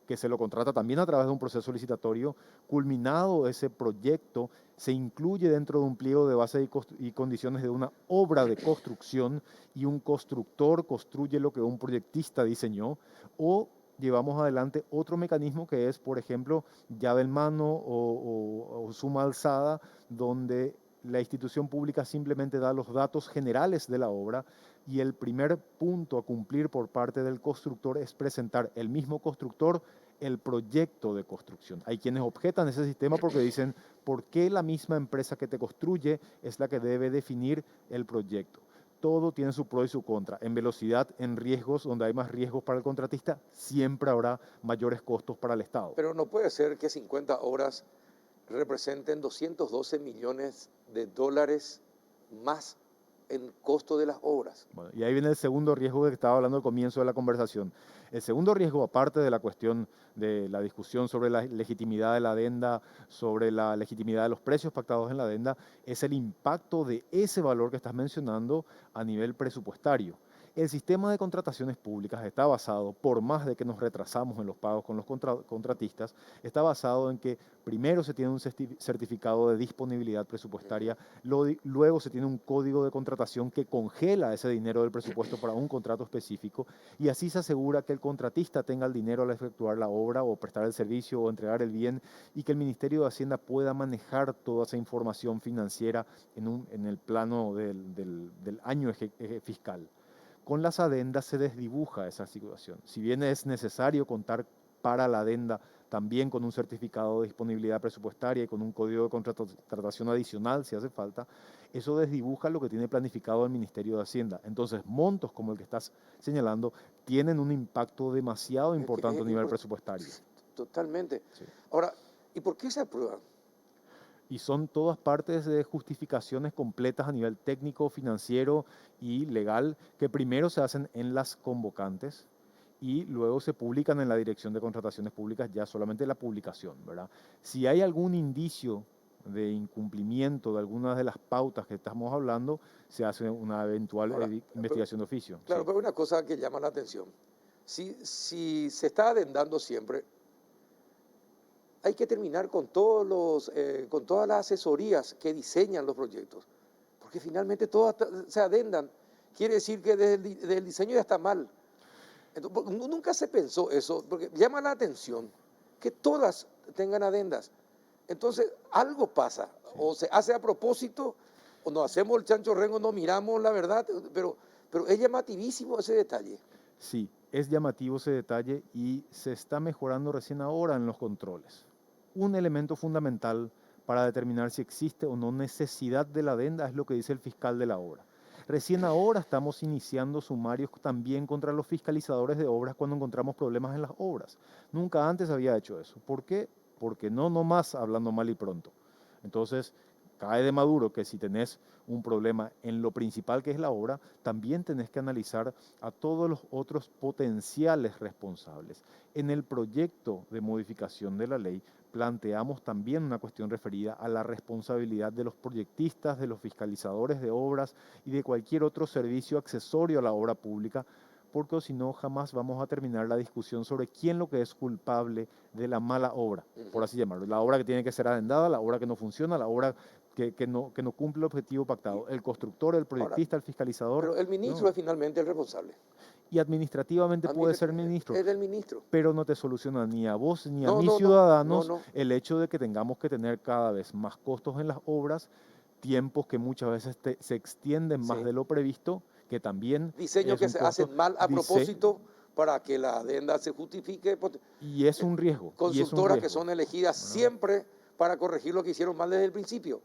S4: que se lo contrata también a través de un proceso licitatorio. Culminado ese proyecto, se incluye dentro de un pliego de bases y condiciones de una obra de construcción y un constructor construye lo que un proyectista diseñó, o llevamos adelante otro mecanismo que es, por ejemplo, llave en mano o suma alzada, donde la institución pública simplemente da los datos generales de la obra y el primer punto a cumplir por parte del constructor es presentar el mismo constructor el proyecto de construcción. Hay quienes objetan ese sistema porque dicen, ¿por qué la misma empresa que te construye es la que debe definir el proyecto? Todo tiene su pro y su contra. En velocidad, en riesgos, donde hay más riesgos para el contratista, siempre habrá mayores costos para el Estado.
S1: Pero no puede ser que 50 horas representen 212 millones de dólares más en costo de las obras.
S4: Bueno, y ahí viene el segundo riesgo que estaba hablando al comienzo de la conversación. El segundo riesgo, aparte de la cuestión de la discusión sobre la legitimidad de la adenda, sobre la legitimidad de los precios pactados en la adenda, es el impacto de ese valor que estás mencionando a nivel presupuestario. El sistema de contrataciones públicas está basado, por más de que nos retrasamos en los pagos con los contratistas, está basado en que primero se tiene un certificado de disponibilidad presupuestaria, luego se tiene un código de contratación que congela ese dinero del presupuesto para un contrato específico y así se asegura que el contratista tenga el dinero al efectuar la obra o prestar el servicio o entregar el bien y que el Ministerio de Hacienda pueda manejar toda esa información financiera en el plano del año fiscal. Con las adendas se desdibuja esa situación. Si bien es necesario contar para la adenda también con un certificado de disponibilidad presupuestaria y con un código de contratación adicional si hace falta, eso desdibuja lo que tiene planificado el Ministerio de Hacienda. Entonces, montos como el que estás señalando tienen un impacto demasiado importante a nivel presupuestario.
S1: Totalmente.
S4: Sí.
S1: Ahora, ¿y por qué se aprueban?
S4: Y son todas partes de justificaciones completas a nivel técnico, financiero y legal que primero se hacen en las convocantes y luego se publican en la Dirección de Contrataciones Públicas, ya solamente la publicación, ¿verdad? Si hay algún indicio de incumplimiento de algunas de las pautas que estamos hablando, se hace una eventual investigación de oficio.
S1: Claro,
S4: Sí.
S1: pero una cosa que llama la atención. Si se está adendando siempre, hay que terminar con con todas las asesorías que diseñan los proyectos, porque finalmente todas se adendan. Quiere decir que desde el diseño ya está mal. Entonces, nunca se pensó eso, porque llama la atención que todas tengan adendas. Entonces, algo pasa, o se hace a propósito, o nos hacemos el chancho rengo, no miramos la verdad, pero es llamativísimo ese detalle.
S4: Sí, es llamativo ese detalle y se está mejorando recién ahora en los controles. Un elemento fundamental para determinar si existe o no necesidad de la adenda es lo que dice el fiscal de la obra. Recién ahora estamos iniciando sumarios también contra los fiscalizadores de obras cuando encontramos problemas en las obras. Nunca antes había hecho eso. ¿Por qué? Porque no nomás hablando mal y pronto. Entonces, cae de maduro que si tenés un problema en lo principal que es la obra, también tenés que analizar a todos los otros potenciales responsables. En el proyecto de modificación de la ley planteamos también una cuestión referida a la responsabilidad de los proyectistas, de los fiscalizadores de obras y de cualquier otro servicio accesorio a la obra pública, porque si no jamás vamos a terminar la discusión sobre quién lo que es culpable de la mala obra, por así llamarlo. La obra que tiene que ser adendada, la obra que no funciona, la obra que no cumple el objetivo pactado. El constructor, el proyectista, el fiscalizador.
S1: Pero el ministro
S4: no.
S1: es finalmente el responsable.
S4: Y administrativamente puede ser ministro,
S1: Es el ministro.
S4: pero no te soluciona ni a vos ni a
S1: No,
S4: mis
S1: no,
S4: ciudadanos
S1: no.
S4: el hecho de que tengamos que tener cada vez más costos en las obras, tiempos que muchas veces se extienden más
S1: Sí.
S4: de lo previsto, que también
S1: Diseños
S4: es
S1: que
S4: un
S1: se
S4: costo.
S1: hacen mal a propósito para que la adenda se justifique.
S4: Y es un riesgo.
S1: Consultoras que son elegidas
S4: Bueno,
S1: siempre para corregir lo que hicieron mal desde el principio.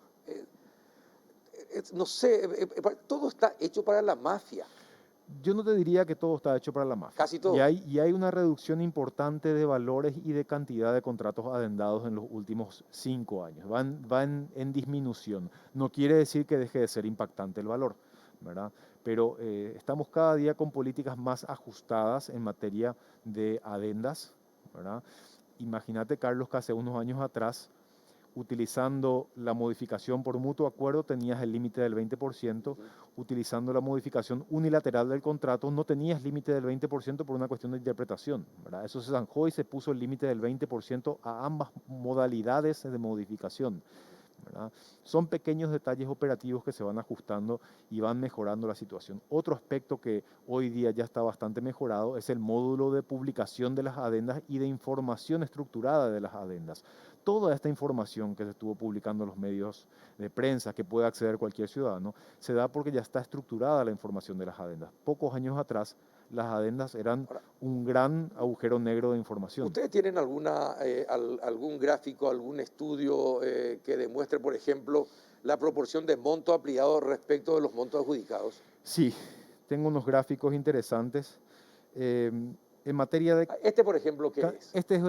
S1: No sé, todo está hecho para la mafia.
S4: Yo no te diría que todo está hecho para la mafia.
S1: Casi todo.
S4: Y hay una reducción importante de valores y de cantidad de contratos adendados en los últimos 5 años. Van en disminución. No quiere decir que deje de ser impactante el valor, ¿verdad? Pero estamos cada día con políticas más ajustadas en materia de adendas, ¿verdad? Imagínate, Carlos, que hace unos años atrás, utilizando la modificación por mutuo acuerdo tenías el límite del 20%, utilizando la modificación unilateral del contrato no tenías límite del 20% por una cuestión de interpretación, ¿verdad? Eso se zanjó y se puso el límite del 20% a ambas modalidades de modificación, ¿verdad? Son pequeños detalles operativos que se van ajustando y van mejorando la situación. Otro aspecto que hoy día ya está bastante mejorado es el módulo de publicación de las adendas y de información estructurada de las adendas. Toda esta información que se estuvo publicando en los medios de prensa, que puede acceder cualquier ciudadano, se da porque ya está estructurada la información de las adendas. Pocos años atrás, las adendas eran un gran agujero negro de información.
S1: ¿Ustedes tienen algún gráfico, algún estudio que demuestre, por ejemplo, la proporción de monto ampliado respecto de los montos adjudicados?
S4: Sí, tengo unos gráficos interesantes. En materia de...
S1: Por ejemplo, ¿qué es?
S4: Este es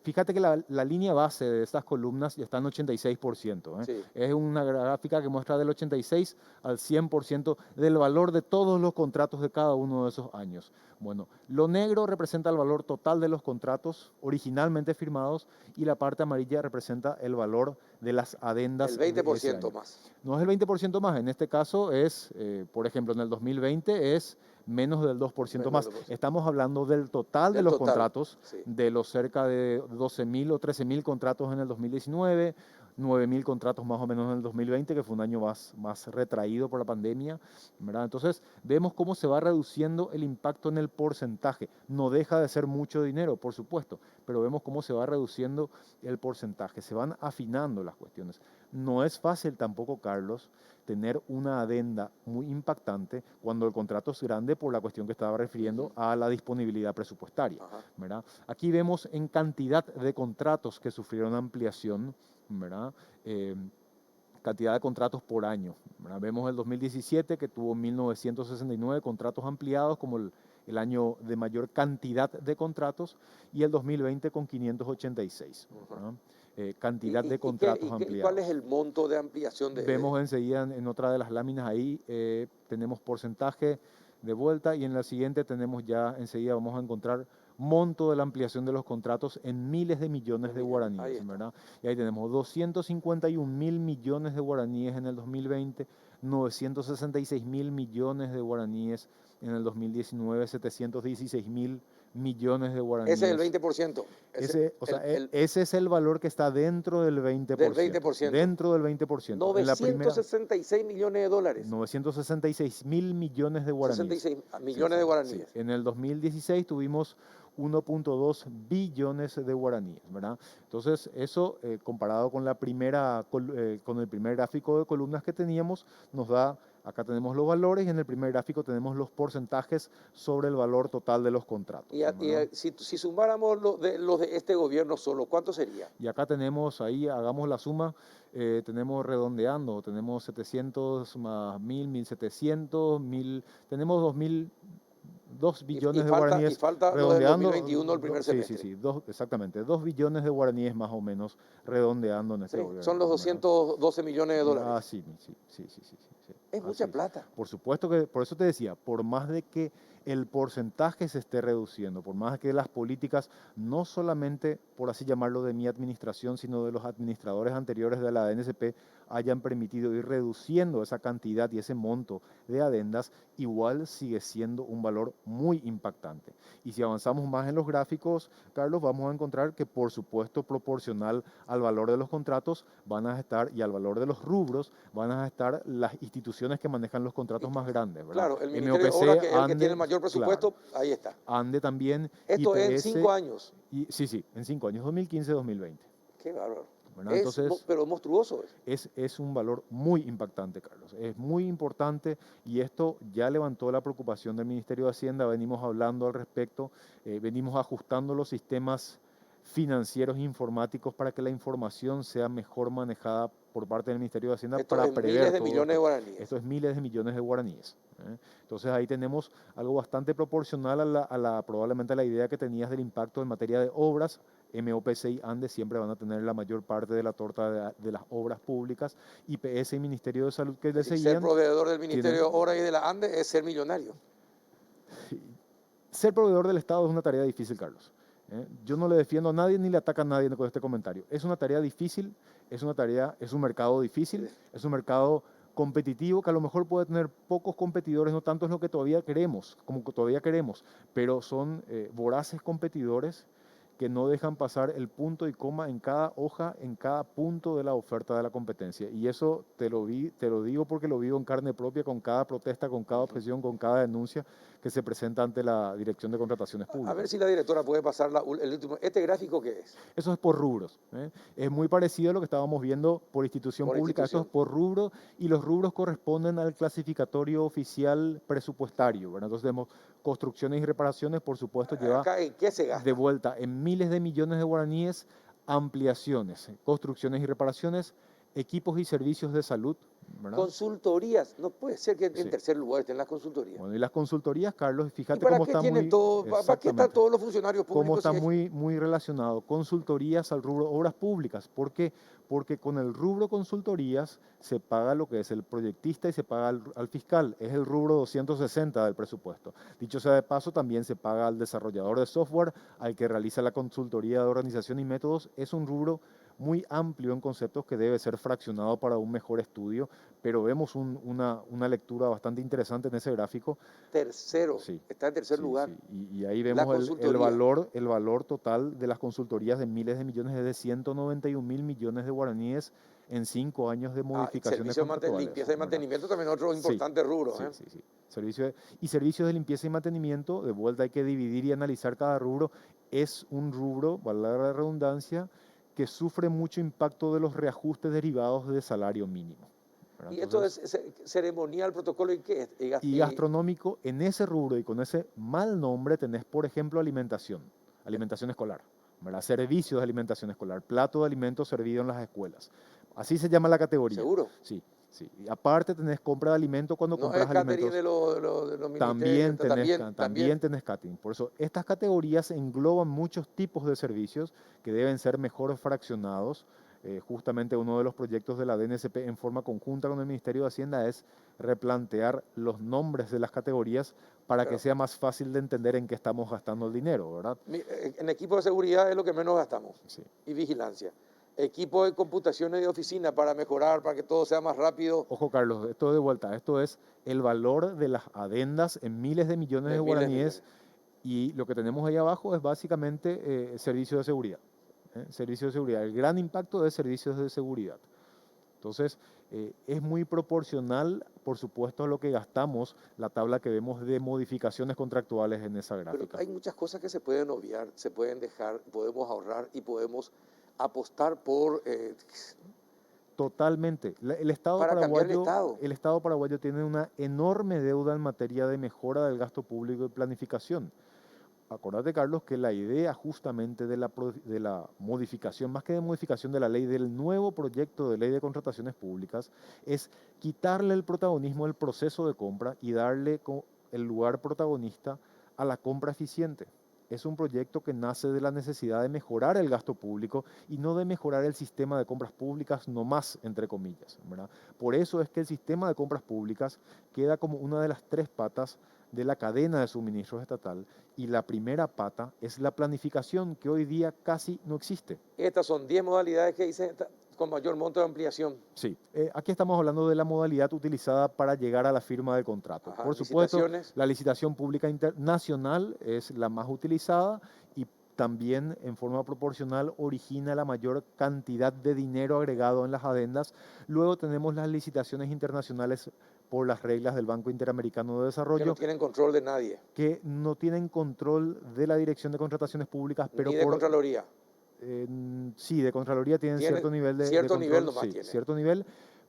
S4: fíjate que la línea base de estas columnas ya está en 86%.
S1: Sí.
S4: Es una gráfica que muestra del 86 al 100% del valor de todos los contratos de cada uno de esos años. Bueno, lo negro representa el valor total de los contratos originalmente firmados y la parte amarilla representa el valor de las adendas.
S1: El 20% más.
S4: No es el 20% más, en este caso es, por ejemplo, en el 2020 es menos del 2% más. Estamos hablando del total de los contratos,
S1: sí,
S4: de los cerca de 12.000 o 13.000 contratos en el 2019, 9.000 contratos más o menos en el 2020, que fue un año más retraído por la pandemia, ¿verdad? Entonces, vemos cómo se va reduciendo el impacto en el porcentaje. No deja de ser mucho dinero, por supuesto, pero vemos cómo se va reduciendo el porcentaje, se van afinando las cuestiones. No es fácil tampoco, Carlos, tener una adenda muy impactante cuando el contrato es grande por la cuestión que estaba refiriendo a la disponibilidad presupuestaria, ¿verdad? Aquí vemos en cantidad de contratos que sufrieron ampliación, ¿verdad? Cantidad de contratos por año, ¿verdad? Vemos el 2017 que tuvo 1.969 contratos ampliados como el año de mayor cantidad de contratos y el 2020 con 586. ¿Verdad? Cantidad de contratos ampliados.
S1: ¿Y cuál es el monto de ampliación?
S4: Vemos enseguida en otra de las láminas ahí, tenemos porcentaje de vuelta y en la siguiente tenemos ya, enseguida vamos a encontrar monto de la ampliación de los contratos en miles de millones de guaraníes, ¿verdad? Y ahí tenemos 251.000 millones de guaraníes en el 2020, 966.000 millones de guaraníes en el 2019, 716.000 millones de guaraníes.
S1: Ese es el 20%.
S4: Ese es el valor que está dentro del 20%.
S1: Del 20%.
S4: Dentro del 20%.
S1: 966 millones de dólares.
S4: 966.000 millones de guaraníes.
S1: 66 millones de guaraníes.
S4: Sí. En el 2016 tuvimos 1.2 billones de guaraníes, ¿verdad? Entonces, eso comparado con con el primer gráfico de columnas que teníamos, nos da, acá tenemos los valores y en el primer gráfico tenemos los porcentajes sobre el valor total de los contratos.
S1: Y si sumáramos los de este gobierno solo, ¿cuánto sería?
S4: Y acá tenemos, ahí hagamos la suma, tenemos redondeando, tenemos 700 más 1.700, 1.000, tenemos 2 billones de guaraníes.
S1: Y falta redondeando, lo del 2021, el primer semestre.
S4: Sí, exactamente. 2 billones de guaraníes más o menos redondeando en este gobierno.
S1: Son los 212 millones de dólares.
S4: Ah, sí.
S1: Es mucha plata.
S4: Por supuesto que, por eso te decía, por más de que el porcentaje se esté reduciendo, por más que las políticas, no solamente, por así llamarlo, de mi administración, sino de los administradores anteriores de la ANSP, hayan permitido ir reduciendo esa cantidad y ese monto de adendas, igual sigue siendo un valor muy impactante. Y si avanzamos más en los gráficos, Carlos, vamos a encontrar que, por supuesto, proporcional al valor de los contratos van a estar, y al valor de los rubros, van a estar las instituciones que manejan los contratos más grandes, ¿verdad?
S1: Claro, el Ministerio de Obras, que es el que tiene el mayor presupuesto, claro, ahí está.
S4: ANDE también.
S1: Esto IPS, es en 5 años.
S4: Sí, en 5 años, 2015-2020.
S1: Qué bárbaro.
S4: Entonces,
S1: pero monstruoso.
S4: Es un valor muy impactante, Carlos. Es muy importante y esto ya levantó la preocupación del Ministerio de Hacienda. Venimos hablando al respecto, venimos ajustando los sistemas financieros e informáticos para que la información sea mejor manejada por parte del Ministerio de Hacienda
S1: Esto
S4: para
S1: es
S4: prever
S1: miles de
S4: todo
S1: millones de
S4: esto.
S1: guaraníes.
S4: Esto es miles de millones de guaraníes. Entonces ahí tenemos algo bastante proporcional probablemente a la idea que tenías del impacto en materia de obras. MOPC y Andes siempre van a tener la mayor parte de la torta de las obras públicas. IPS y Ministerio de Salud que le
S1: Es decir, ser
S4: seguían.
S1: proveedor del Ministerio de
S4: tienen-
S1: Obras y de la ANDE es ser millonario.
S4: Ser proveedor del Estado es una tarea difícil, Carlos. Yo no le defiendo a nadie ni le ataco a nadie con este comentario. Es una tarea difícil, es un mercado difícil, es un mercado competitivo que a lo mejor puede tener pocos competidores, no tanto es lo que todavía queremos, pero son voraces competidores que no dejan pasar el punto y coma en cada hoja, en cada punto de la oferta de la competencia. Y eso te lo digo porque lo vivo en carne propia con cada protesta, con cada objeción, con cada denuncia que se presenta ante la Dirección de Contrataciones
S1: A ver
S4: Públicas.
S1: si la directora puede pasar el último. ¿Este gráfico qué es?
S4: Eso es por rubros. Es muy parecido a lo que estábamos viendo por institución
S1: Por
S4: pública.
S1: institución.
S4: Esto es por rubro y los rubros corresponden al clasificatorio oficial presupuestario, ¿verdad? Entonces tenemos construcciones y reparaciones, por supuesto, lleva
S1: ¿Acá en qué se gasta?
S4: de vuelta en miles de millones de guaraníes, ampliaciones, construcciones y reparaciones, equipos y servicios de salud, ¿verdad?
S1: Consultorías. No puede ser que en
S4: Sí.
S1: tercer lugar estén las consultorías.
S4: Bueno, y las consultorías, Carlos,
S1: ¿Y
S4: fíjate
S1: para
S4: cómo
S1: qué
S4: está
S1: tienen
S4: muy...
S1: todo? ¿Para qué están
S4: Exactamente.
S1: todos los funcionarios
S4: Cómo
S1: públicos?
S4: está
S1: si es-
S4: muy relacionado. Consultorías al rubro obras públicas. ¿Por qué? Porque con el rubro consultorías se paga lo que es el proyectista y se paga al fiscal. Es el rubro 260 del presupuesto. Dicho sea de paso, también se paga al desarrollador de software, al que realiza la consultoría de organización y métodos. Es un rubro muy amplio en conceptos que debe ser fraccionado para un mejor estudio, pero vemos una lectura bastante interesante en ese gráfico.
S1: Tercero.
S4: Sí,
S1: Está en tercer
S4: sí,
S1: lugar.
S4: sí. Y ahí
S1: La
S4: vemos el
S1: consultoría.
S4: valor total de las consultorías de miles de millones, es de 191.000 millones de guaraníes en 5 años de
S1: Ah, y
S4: modificaciones
S1: servicio de
S4: contractuales.
S1: limpieza y
S4: ¿verdad?
S1: mantenimiento también otro
S4: Sí,
S1: importante rubro.
S4: sí,
S1: ¿eh?
S4: sí, sí. Servicios de limpieza y mantenimiento, de vuelta hay que dividir y analizar cada rubro. Es un rubro, valga la redundancia, que sufre mucho impacto de los reajustes derivados de salario mínimo, ¿verdad?
S1: Y esto
S4: Entonces,
S1: es ceremonial, protocolo y qué es.
S4: y gastronómico, en ese rubro y con ese mal nombre tenés, por ejemplo, alimentación escolar, ¿verdad? Servicios de alimentación escolar, plato de alimentos servido en las escuelas. Así se llama la categoría.
S1: Seguro.
S4: Sí, sí. Y aparte tenés compra de alimentos cuando
S1: No es
S4: compras
S1: catering
S4: alimentos.
S1: de los
S4: También
S1: ministerios.
S4: tenés,
S1: También.
S4: también tenés catering. Por eso, estas categorías engloban muchos tipos de servicios que deben ser mejor fraccionados. Justamente uno de los proyectos de la DNSP en forma conjunta con el Ministerio de Hacienda es replantear los nombres de las categorías para que
S1: Claro.
S4: sea más fácil de entender en qué estamos gastando el dinero, ¿verdad?
S1: En equipo de seguridad es lo que menos gastamos.
S4: Sí.
S1: Y vigilancia. Equipo de computaciones de oficina para mejorar, para que todo sea más rápido.
S4: Ojo, Carlos, esto de vuelta, esto es el valor de las adendas en miles de millones de
S1: De miles de
S4: guaraníes
S1: millones.
S4: y lo que tenemos ahí abajo es básicamente servicio de seguridad. Servicio de seguridad, el gran impacto de servicios de seguridad. Entonces, es muy proporcional, por supuesto, a lo que gastamos, la tabla que vemos de modificaciones contractuales en esa
S1: Pero
S4: gráfica.
S1: hay muchas cosas que se pueden obviar, se pueden dejar, podemos ahorrar y podemos apostar por
S4: Totalmente. El Estado
S1: para cambiar el
S4: paraguayo,
S1: Estado.
S4: el Estado paraguayo tiene una enorme deuda en materia de mejora del gasto público y planificación. Acordate, Carlos, que la idea justamente de la modificación, más que de modificación de la ley, del nuevo proyecto de ley de contrataciones públicas, es quitarle el protagonismo del proceso de compra y darle el lugar protagonista a la compra eficiente. Es un proyecto que nace de la necesidad de mejorar el gasto público y no de mejorar el sistema de compras públicas nomás, entre comillas, ¿verdad? Por eso es que el sistema de compras públicas queda como una de las 3 patas de la cadena de suministros estatal y la primera pata es la planificación, que hoy día casi no existe.
S1: Estas son 10 modalidades que dicen con mayor monto de ampliación.
S4: Sí, aquí estamos hablando de la modalidad utilizada para llegar a la firma del contrato.
S1: Ajá,
S4: Por supuesto,
S1: licitaciones.
S4: la licitación pública internacional es la más utilizada y también en forma proporcional origina la mayor cantidad de dinero agregado en las adendas. Luego tenemos las licitaciones internacionales por las reglas del Banco Interamericano de
S1: Que
S4: Desarrollo,
S1: no tienen control de nadie,
S4: que no tienen control de la Dirección de Contrataciones Públicas, pero
S1: ni de Contraloría.
S4: sí, de Contraloría tienen
S1: Tienen
S4: cierto nivel de
S1: cierto
S4: control,
S1: nivel nomás
S4: sí,
S1: tienen.
S4: cierto nivel,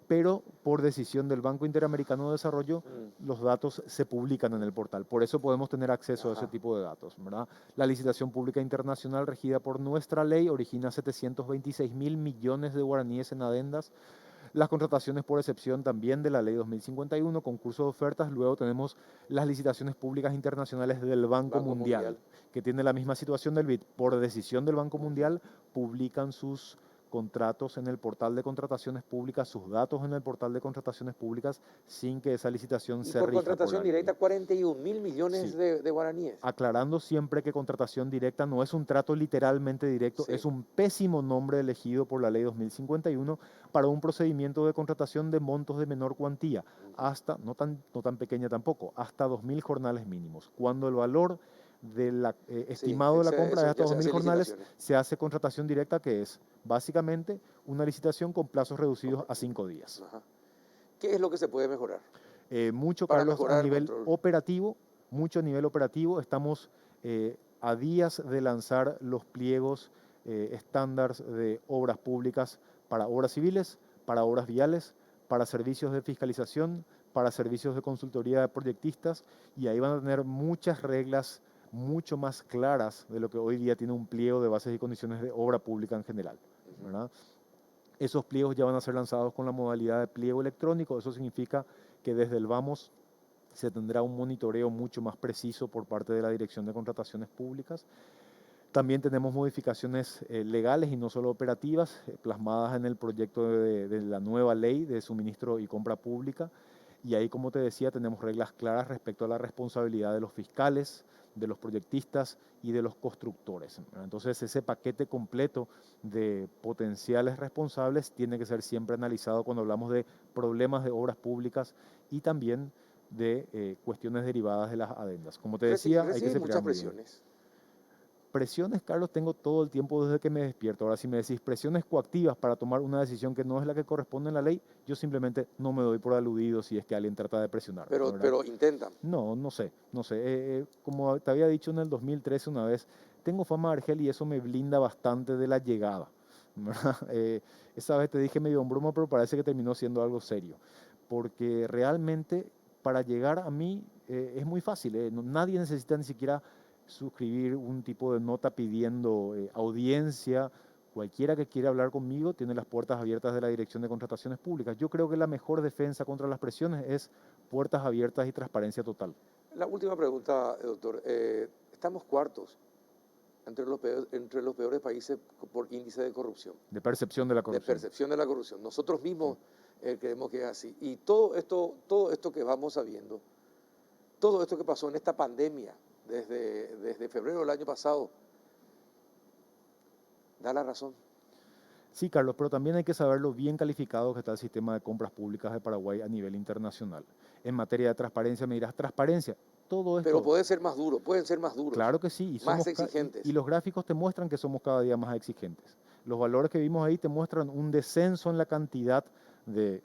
S4: pero por decisión del Banco Interamericano de Desarrollo, los datos se publican en el portal. Por eso podemos tener acceso a ese tipo de datos, ¿verdad? La licitación pública internacional regida por nuestra ley origina 726.000 millones de guaraníes en adendas. Las contrataciones por excepción también de la ley 2051, concurso de ofertas. Luego tenemos las licitaciones públicas internacionales del Banco Mundial, que tiene la misma situación del BID. Por decisión del Banco Mundial, publican sus contratos en el portal de contrataciones públicas, sus datos en el portal de contrataciones públicas, sin que esa licitación se
S1: por
S4: rija
S1: contratación
S4: por la ley.
S1: directa, 41.000 millones
S4: Sí.
S1: de guaraníes.
S4: Aclarando siempre que contratación directa no es un trato literalmente directo,
S1: Sí.
S4: es un pésimo nombre elegido por la ley 2051 para un procedimiento de contratación de montos de menor cuantía, hasta, no tan pequeña tampoco, hasta 2.000 jornales mínimos. Cuando el valor estimado de la compra de hasta 2.000 jornales, se hace contratación directa, que es básicamente una licitación con plazos reducidos a 5 días.
S1: Ajá. ¿Qué es lo que se puede mejorar?
S4: Mucho,
S1: Para
S4: Carlos,
S1: mejorar
S4: a nivel
S1: control.
S4: operativo, mucho a nivel operativo. Estamos a días de lanzar los pliegos estándar de obras públicas para obras civiles, para obras viales, para servicios de fiscalización, para servicios de consultoría de proyectistas, y ahí van a tener muchas reglas mucho más claras de lo que hoy día tiene un pliego de bases y condiciones de obra pública en general, ¿verdad? Esos pliegos ya van a ser lanzados con la modalidad de pliego electrónico. Eso significa que desde el vamos se tendrá un monitoreo mucho más preciso por parte de la Dirección de Contrataciones Públicas. También tenemos modificaciones legales y no solo operativas, plasmadas en el proyecto de la nueva ley de suministro y compra pública. Y ahí, como te decía, tenemos reglas claras respecto a la responsabilidad de los fiscales, de los proyectistas y de los constructores. Entonces, ese paquete completo de potenciales responsables tiene que ser siempre analizado cuando hablamos de problemas de obras públicas y también de cuestiones derivadas de las adendas. Como te decía, hay que
S1: Recibe muchas
S4: separar muy bien.
S1: presiones.
S4: Presiones, Carlos, tengo todo el tiempo desde que me despierto. Ahora, si me decís presiones coactivas para tomar una decisión que no es la que corresponde en la ley, yo simplemente no me doy por aludido si es que alguien trata de presionar.
S1: Pero intentan.
S4: No sé. Como te había dicho en el 2013 una vez, tengo fama de Argel y eso me blinda bastante de la llegada, ¿verdad? Esa vez te dije medio en broma, pero parece que terminó siendo algo serio. Porque realmente para llegar a mí es muy fácil. Nadie necesita ni siquiera suscribir un tipo de nota pidiendo audiencia. Cualquiera que quiera hablar conmigo tiene las puertas abiertas de la Dirección de Contrataciones Públicas. Yo creo que la mejor defensa contra las presiones es puertas abiertas y transparencia total.
S1: La última pregunta, doctor. Estamos cuartos entre los peores países por índice de corrupción.
S4: De percepción de la corrupción.
S1: De percepción de la corrupción. Nosotros mismos creemos que es así. Y todo esto que vamos sabiendo, todo esto que pasó en esta pandemia, desde febrero del año pasado, da la razón.
S4: Sí, Carlos, pero también hay que saber lo bien calificado que está el sistema de compras públicas de Paraguay a nivel internacional. En materia de transparencia, me dirás, transparencia, todo esto...
S1: Pero pueden ser más duros.
S4: Claro que sí.
S1: Más exigentes.
S4: Y los gráficos te muestran que somos cada día más exigentes. Los valores que vimos ahí te muestran un descenso en la cantidad de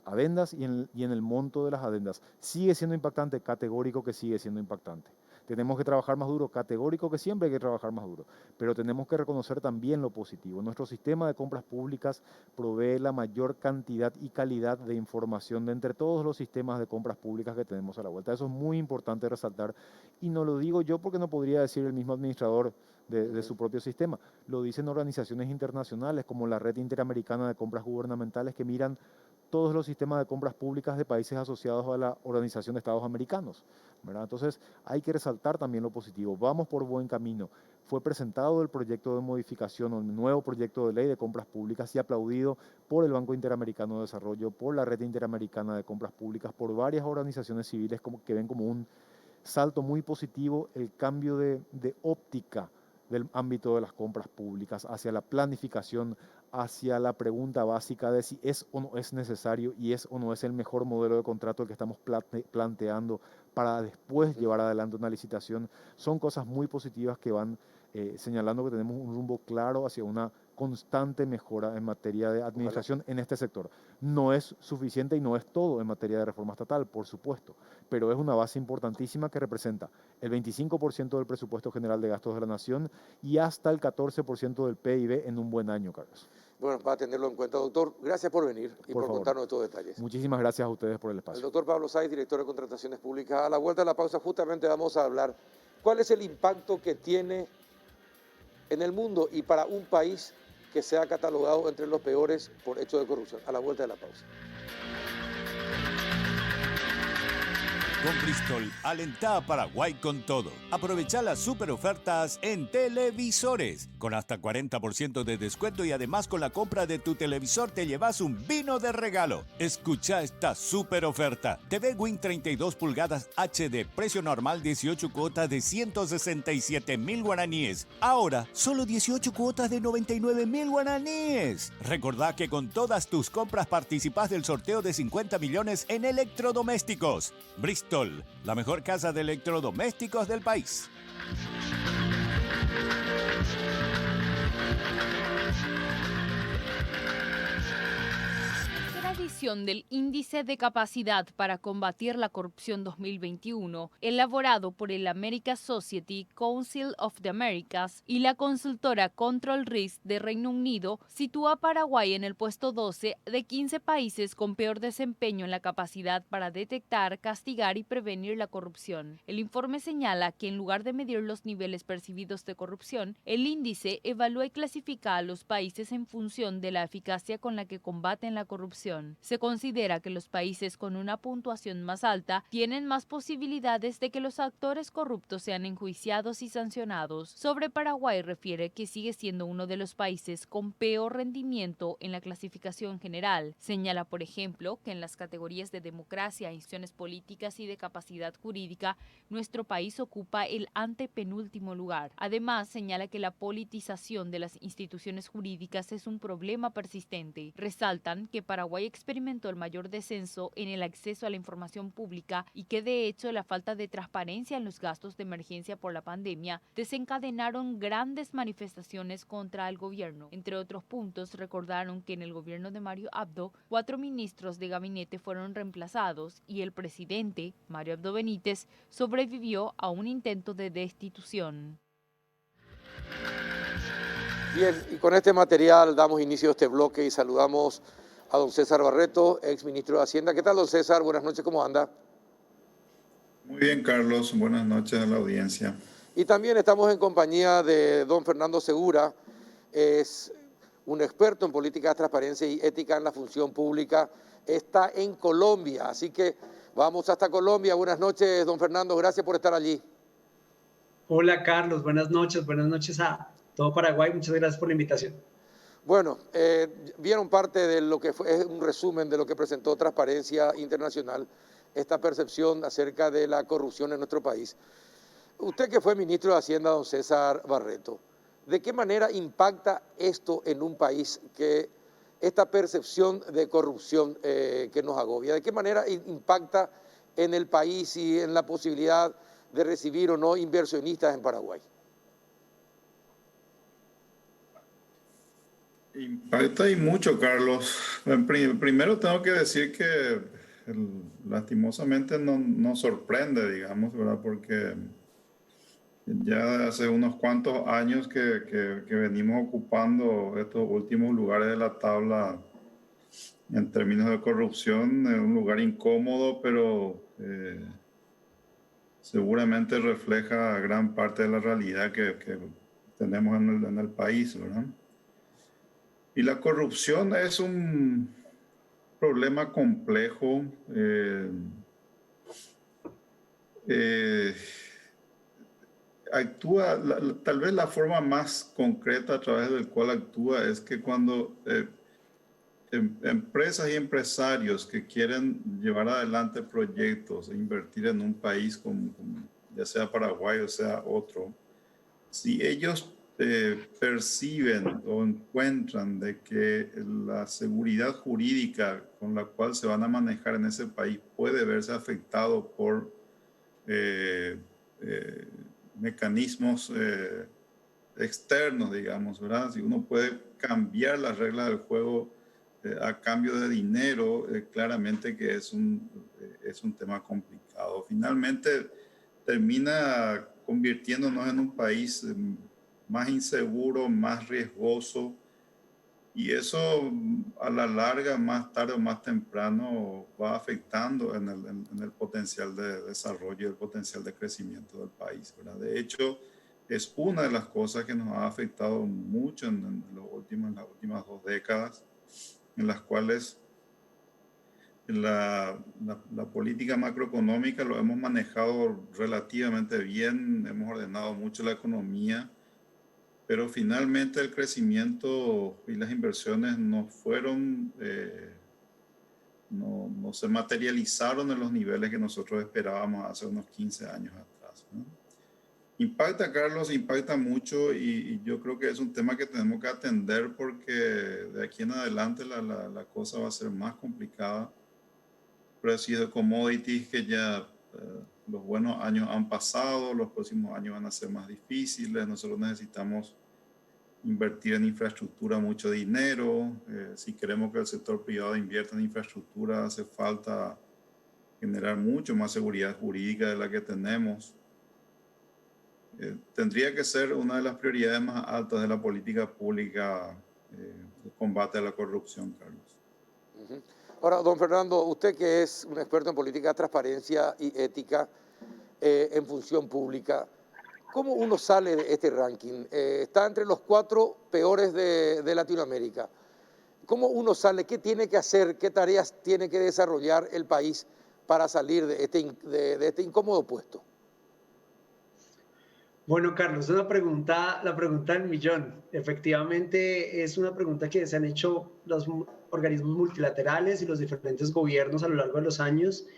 S4: adendas y en el monto de las adendas. Sigue siendo impactante, categórico que sigue siendo impactante. Tenemos que trabajar más duro, categórico que siempre hay que trabajar más duro, pero tenemos que reconocer también lo positivo. Nuestro sistema de compras públicas provee la mayor cantidad y calidad de información de entre todos los sistemas de compras públicas que tenemos a la vuelta. Eso es muy importante resaltar y no lo digo yo porque no podría decir el mismo administrador de su propio sistema. Lo dicen organizaciones internacionales como la Red Interamericana de Compras Gubernamentales que miran todos los sistemas de compras públicas de países asociados a la Organización de Estados Americanos, ¿verdad? Entonces hay que resaltar también lo positivo. Vamos por buen camino. Fue presentado el proyecto de modificación o el nuevo proyecto de ley de compras públicas y aplaudido por el Banco Interamericano de Desarrollo, por la Red Interamericana de Compras Públicas, por varias organizaciones civiles que ven como un salto muy positivo el cambio de óptica del ámbito de las compras públicas hacia la planificación, hacia la pregunta básica de si es o no es necesario y es o no es el mejor modelo de contrato el que estamos planteando para después llevar adelante una licitación. Son cosas muy positivas que van señalando que tenemos un rumbo claro hacia una constante mejora en materia de administración en este sector. No es suficiente y no es todo en materia de reforma estatal, por supuesto, pero es una base importantísima que representa el 25% del presupuesto general de gastos de la nación y hasta el 14% del PIB en un buen año, Carlos.
S1: Bueno, va a tenerlo en cuenta, doctor. Gracias por venir y por
S4: favor.
S1: contarnos estos detalles.
S4: Muchísimas gracias a ustedes por el
S1: El
S4: espacio.
S1: doctor Pablo Sáiz, director de Contrataciones Públicas. A la vuelta de la pausa justamente vamos a hablar cuál es el impacto que tiene en el mundo y para un país que se ha catalogado entre los peores por hechos de corrupción. A la vuelta de la pausa.
S2: Con Bristol, alentá a Paraguay con todo. Aprovecha las super ofertas en televisores. Con hasta 40% de descuento y además con la compra de tu televisor te llevas un vino de regalo. Escucha esta super oferta. TV Win 32 pulgadas HD, precio normal 18 cuotas de 167.000 guaraníes. Ahora, solo 18 cuotas de 99.000 guaraníes. Recordá que con todas tus compras participás del sorteo de 50 millones en electrodomésticos. Bristol, la mejor casa de electrodomésticos del país.
S5: Edición del Índice de Capacidad para Combatir la Corrupción 2021, elaborado por el America Society Council of the Americas y la consultora Control Risk de Reino Unido, sitúa a Paraguay en el puesto 12 de 15 países con peor desempeño en la capacidad para detectar, castigar y prevenir la corrupción. El informe señala que en lugar de medir los niveles percibidos de corrupción, el índice evalúa y clasifica a los países en función de la eficacia con la que combaten la corrupción. Se considera que los países con una puntuación más alta tienen más posibilidades de que los actores corruptos sean enjuiciados y sancionados. Sobre Paraguay refiere que sigue siendo uno de los países con peor rendimiento en la clasificación general. Señala, por ejemplo, que en las categorías de democracia, instituciones políticas y de capacidad jurídica, nuestro país ocupa el antepenúltimo lugar. Además, señala que la politización de las instituciones jurídicas es un problema persistente. Resaltan que Paraguay experimentó el mayor descenso en el acceso a la información pública y que de hecho la falta de transparencia en los gastos de emergencia por la pandemia desencadenaron grandes manifestaciones contra el gobierno. Entre otros puntos, recordaron que en el gobierno de Mario Abdo, 4 ministros de gabinete fueron reemplazados y el presidente, Mario Abdo Benítez, sobrevivió a un intento de destitución.
S1: Bien, y con este material damos inicio a este bloque y saludamos a don César Barreto, ex ministro de Hacienda. ¿Qué tal, don César? Buenas noches, ¿cómo anda?
S6: Muy bien, Carlos. Buenas noches a la audiencia.
S1: Y también estamos en compañía de don Fernando Segura, es un experto en política de transparencia y ética en la función pública. Está en Colombia, así que vamos hasta Colombia. Buenas noches, don Fernando, gracias por estar allí.
S7: Hola, Carlos. Buenas noches a todo Paraguay. Muchas gracias por la invitación.
S1: Bueno, vieron parte de lo que fue, es un resumen de lo que presentó Transparencia Internacional, esta percepción acerca de la corrupción en nuestro país. Usted que fue ministro de Hacienda, don César Barreto, ¿de qué manera impacta esto en un país, que esta percepción de corrupción que nos agobia? ¿De qué manera impacta en el país y en la posibilidad de recibir o no inversionistas en Paraguay?
S6: Impacta y mucho, Carlos. Primero tengo que decir que lastimosamente no nos sorprende, digamos, ¿verdad? Porque ya hace unos cuantos años que venimos ocupando estos últimos lugares de la tabla en términos de corrupción, en un lugar incómodo, pero seguramente refleja gran parte de la realidad que tenemos en el país, ¿verdad? Y la corrupción es un problema complejo. Actúa, tal vez la forma más concreta a través del cual actúa es que cuando empresas y empresarios que quieren llevar adelante proyectos e invertir en un país como ya sea Paraguay o sea otro, si ellos perciben o encuentran de que la seguridad jurídica con la cual se van a manejar en ese país puede verse afectado por mecanismos externos, digamos, ¿verdad? Si uno puede cambiar las reglas del juego a cambio de dinero, claramente que es un tema complicado. Finalmente termina convirtiéndonos en un país más inseguro, más riesgoso, Y eso a la larga, más tarde o más temprano, va afectando en el potencial de desarrollo y el potencial de crecimiento del país, ¿verdad? De hecho, es una de las cosas que nos ha afectado mucho en las últimas 2 décadas, en las cuales la política macroeconómica lo hemos manejado relativamente bien, hemos ordenado mucho la economía, pero finalmente el crecimiento y las inversiones no fueron, no se materializaron en los niveles que nosotros esperábamos hace unos 15 años atrás, ¿no? Impacta, Carlos, impacta mucho y yo creo que es un tema que tenemos que atender porque de aquí en adelante la cosa va a ser más complicada. Precios de commodities que ya los buenos años han pasado, los próximos años van a ser más difíciles, nosotros necesitamos invertir en infraestructura mucho dinero, si queremos que el sector privado invierta en infraestructura hace falta generar mucho más seguridad jurídica de la que tenemos. Tendría que ser una de las prioridades más altas de la política pública, el combate a la corrupción, Carlos.
S1: Ujú. Ahora, don Fernando, usted que es un experto en política, transparencia y ética en función pública, ¿cómo uno sale de este ranking? Está entre los 4 peores de Latinoamérica. ¿Cómo uno sale? ¿Qué tiene que hacer? ¿Qué tareas tiene que desarrollar el país para salir de este incómodo puesto?
S7: Bueno, Carlos, la pregunta del millón. Efectivamente, es una pregunta que se han hecho los organismos multilaterales y los diferentes gobiernos a lo largo de los años.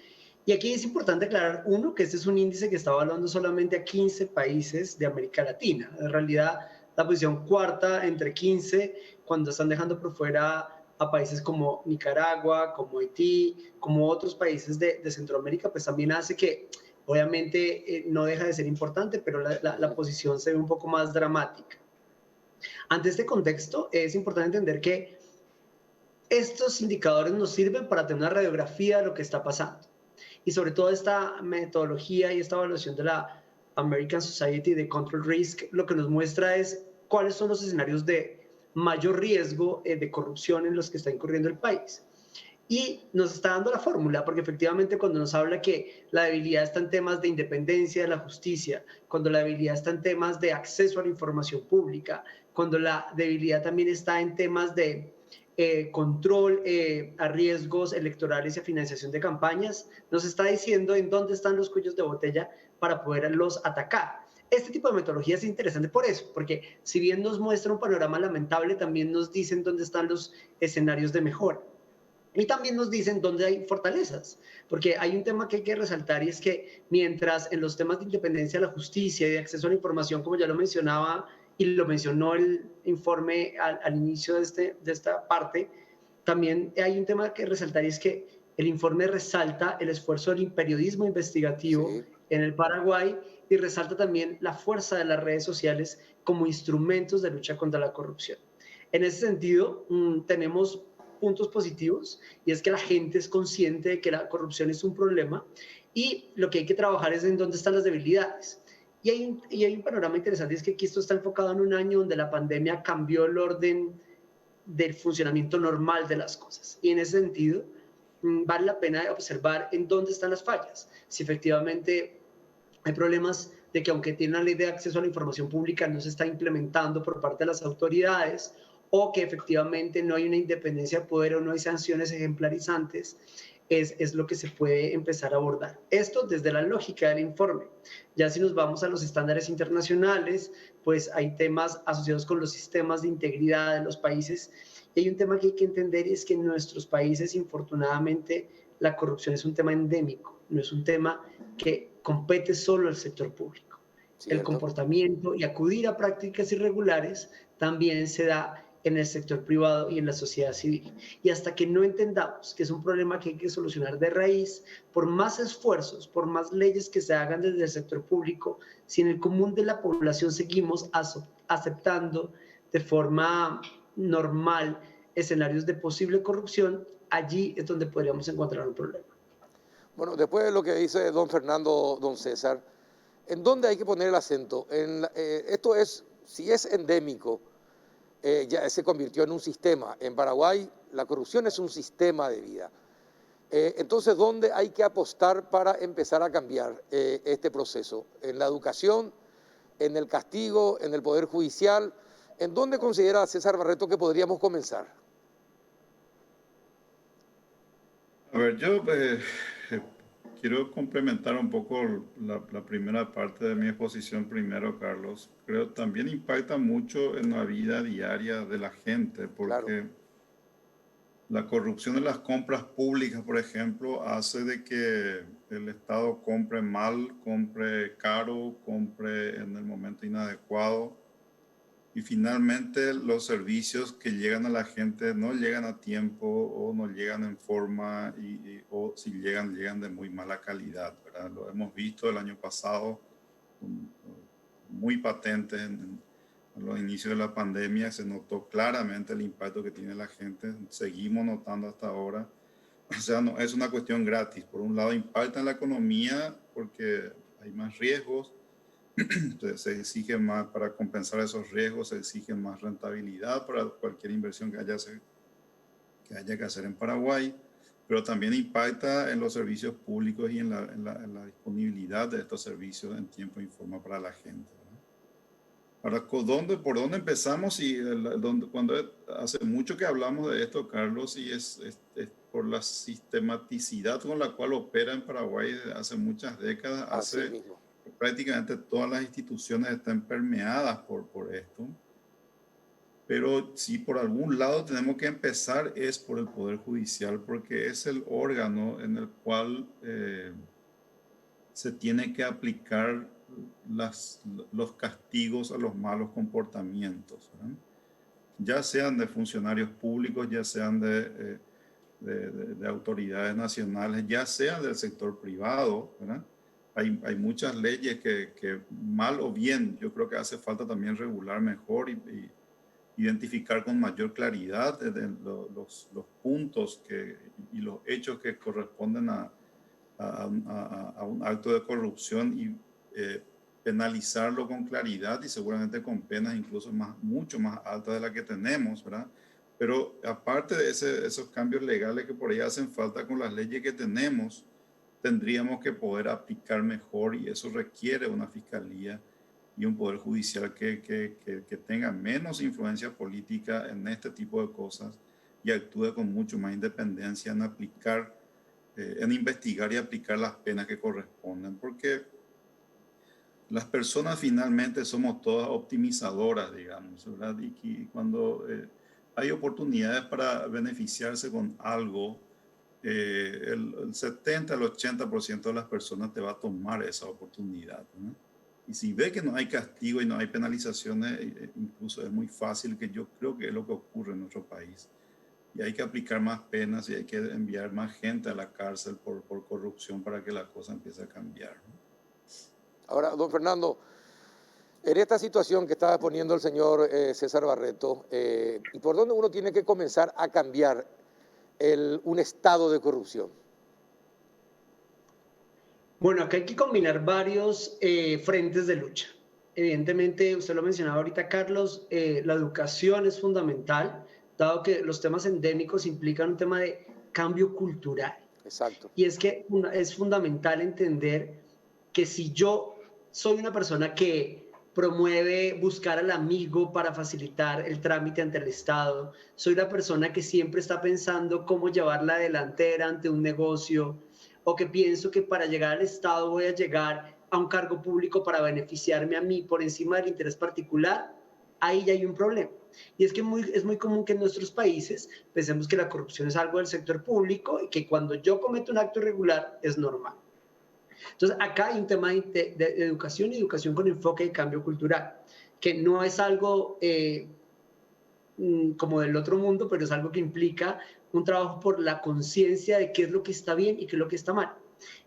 S7: Y aquí es importante aclarar, uno, que este es un índice que está evaluando solamente a 15 países de América Latina. En realidad, la posición cuarta entre 15, cuando están dejando por fuera a países como Nicaragua, como Haití, como otros países de Centroamérica, pues también hace que obviamente no deja de ser importante, pero la posición se ve un poco más dramática. Ante este contexto, es importante entender que estos indicadores nos sirven para tener una radiografía de lo que está pasando. Y sobre todo esta metodología y esta evaluación de la American Society de Control Risk, lo que nos muestra es cuáles son los escenarios de mayor riesgo de corrupción en los que está incurriendo el país. Y nos está dando la fórmula, porque efectivamente cuando nos habla que la debilidad está en temas de independencia de la justicia, cuando la debilidad está en temas de acceso a la información pública, cuando la debilidad también está en temas de control a riesgos electorales y a financiación de campañas, nos está diciendo en dónde están los cuellos de botella para poderlos atacar. Este tipo de metodología es interesante por eso, porque si bien nos muestra un panorama lamentable, también nos dicen dónde están los escenarios de mejora. Y también nos dicen dónde hay fortalezas, porque hay un tema que hay que resaltar y es que mientras en los temas de independencia de la justicia y de acceso a la información, como ya lo mencionaba y lo mencionó el informe al inicio de esta parte, también hay un tema que resaltar y es que el informe resalta el esfuerzo del periodismo investigativo
S1: Sí.
S7: en el Paraguay y resalta también la fuerza de las redes sociales como instrumentos de lucha contra la corrupción. En ese sentido, tenemos puntos positivos y es que la gente es consciente de que la corrupción es un problema y lo que hay que trabajar es en dónde están las debilidades. Y hay un panorama interesante, es que aquí esto está enfocado en un año donde la pandemia cambió el orden del funcionamiento normal de las cosas. Y en ese sentido, vale la pena observar en dónde están las fallas. Si efectivamente hay problemas de que aunque tiene una ley de acceso a la información pública no se está implementando por parte de las autoridades, o que efectivamente no hay una independencia de poder o no hay sanciones ejemplarizantes, es lo que se puede empezar a abordar. Esto desde la lógica del informe. Ya si nos vamos a los estándares internacionales, pues hay temas asociados con los sistemas de integridad de los países. Y hay un tema que hay que entender y es que en nuestros países, infortunadamente, la corrupción es un tema endémico, no es un tema que compete solo al sector público.
S1: Cierto.
S7: El comportamiento y acudir a prácticas irregulares también se da en el sector privado y en la sociedad civil. Y hasta que no entendamos que es un problema que hay que solucionar de raíz, por más esfuerzos, por más leyes que se hagan desde el sector público, si en el común de la población seguimos aceptando de forma normal escenarios de posible corrupción, allí es donde podríamos encontrar un problema.
S1: Bueno, después de lo que dice don Fernando, don César, ¿en dónde hay que poner el acento? Esto es, si es endémico, ya se convirtió en un sistema. En Paraguay la corrupción es un sistema de vida. Entonces, ¿dónde hay que apostar para empezar a cambiar este proceso? ¿En la educación, en el castigo, en el Poder Judicial? ¿En dónde considera César Barreto que podríamos comenzar?
S6: A ver, yo quiero complementar un poco la primera parte de mi exposición primero, Carlos. Creo que también impacta mucho en la vida diaria de la gente, porque claro, la corrupción de las compras públicas, por ejemplo, hace de que el Estado compre mal, compre caro, compre en el momento inadecuado. Y finalmente los servicios que llegan a la gente no llegan a tiempo o no llegan en forma o si llegan, llegan de muy mala calidad, ¿verdad? Lo hemos visto el año pasado, muy patente en los inicios de la pandemia, se notó claramente el impacto que tiene la gente, seguimos notando hasta ahora. O sea, no es una cuestión gratis. Por un lado impacta en la economía porque hay más riesgos. Entonces se exige más para compensar esos riesgos, se exige más rentabilidad para cualquier inversión que haya que hacer en Paraguay, pero también impacta en los servicios públicos y en la disponibilidad de estos servicios en tiempo y forma para la gente, ¿verdad? Ahora, ¿por dónde empezamos? Cuando hace mucho que hablamos de esto, Carlos, y es por la sistematicidad con la cual opera en Paraguay desde hace muchas décadas, hace mismo. Prácticamente todas las instituciones están permeadas por esto. Pero si por algún lado tenemos que empezar es por el Poder Judicial, porque es el órgano en el cual se tiene que aplicar los castigos a los malos comportamientos, ¿verdad? Ya sean de funcionarios públicos, ya sean de autoridades nacionales, ya sean del sector privado, ¿verdad? Hay muchas leyes que mal o bien, yo creo que hace falta también regular mejor y identificar con mayor claridad los puntos y los hechos que corresponden a un acto de corrupción y penalizarlo con claridad y seguramente con penas incluso mucho más altas de las que tenemos, ¿verdad? Pero aparte de esos cambios legales que por ahí hacen falta con las leyes que tenemos, tendríamos que poder aplicar mejor y eso requiere una fiscalía y un poder judicial que tenga menos influencia política en este tipo de cosas y actúe con mucho más independencia en aplicar, en investigar y aplicar las penas que corresponden, porque las personas finalmente somos todas optimizadoras, digamos, ¿verdad? Y cuando hay oportunidades para beneficiarse con algo, el 70 al 80% de las personas te va a tomar esa oportunidad, ¿no? Y si ve que no hay castigo y no hay penalizaciones, incluso es muy fácil, que yo creo que es lo que ocurre en nuestro país. Y hay que aplicar más penas y hay que enviar más gente a la cárcel por corrupción para que la cosa empiece a cambiar, ¿no?
S1: Ahora, don Fernando, en esta situación que estaba poniendo el señor César Barreto, ¿y por dónde uno tiene que comenzar a cambiar un estado de corrupción?
S7: Bueno, acá hay que combinar varios frentes de lucha. Evidentemente, usted lo mencionaba ahorita, Carlos, la educación es fundamental, dado que los temas endémicos implican un tema de cambio cultural.
S1: Exacto.
S7: Y es que es fundamental entender que si yo soy una persona que promueve buscar al amigo para facilitar el trámite ante el Estado, soy una persona que siempre está pensando cómo llevar la delantera ante un negocio, o que pienso que para llegar al Estado voy a llegar a un cargo público para beneficiarme a mí por encima del interés particular, ahí ya hay un problema. Y es que es muy común que en nuestros países pensemos que la corrupción es algo del sector público y que cuando yo cometo un acto irregular es normal. Entonces, acá hay un tema de educación y educación con enfoque de cambio cultural, que no es algo como del otro mundo, pero es algo que implica un trabajo por la conciencia de qué es lo que está bien y qué es lo que está mal.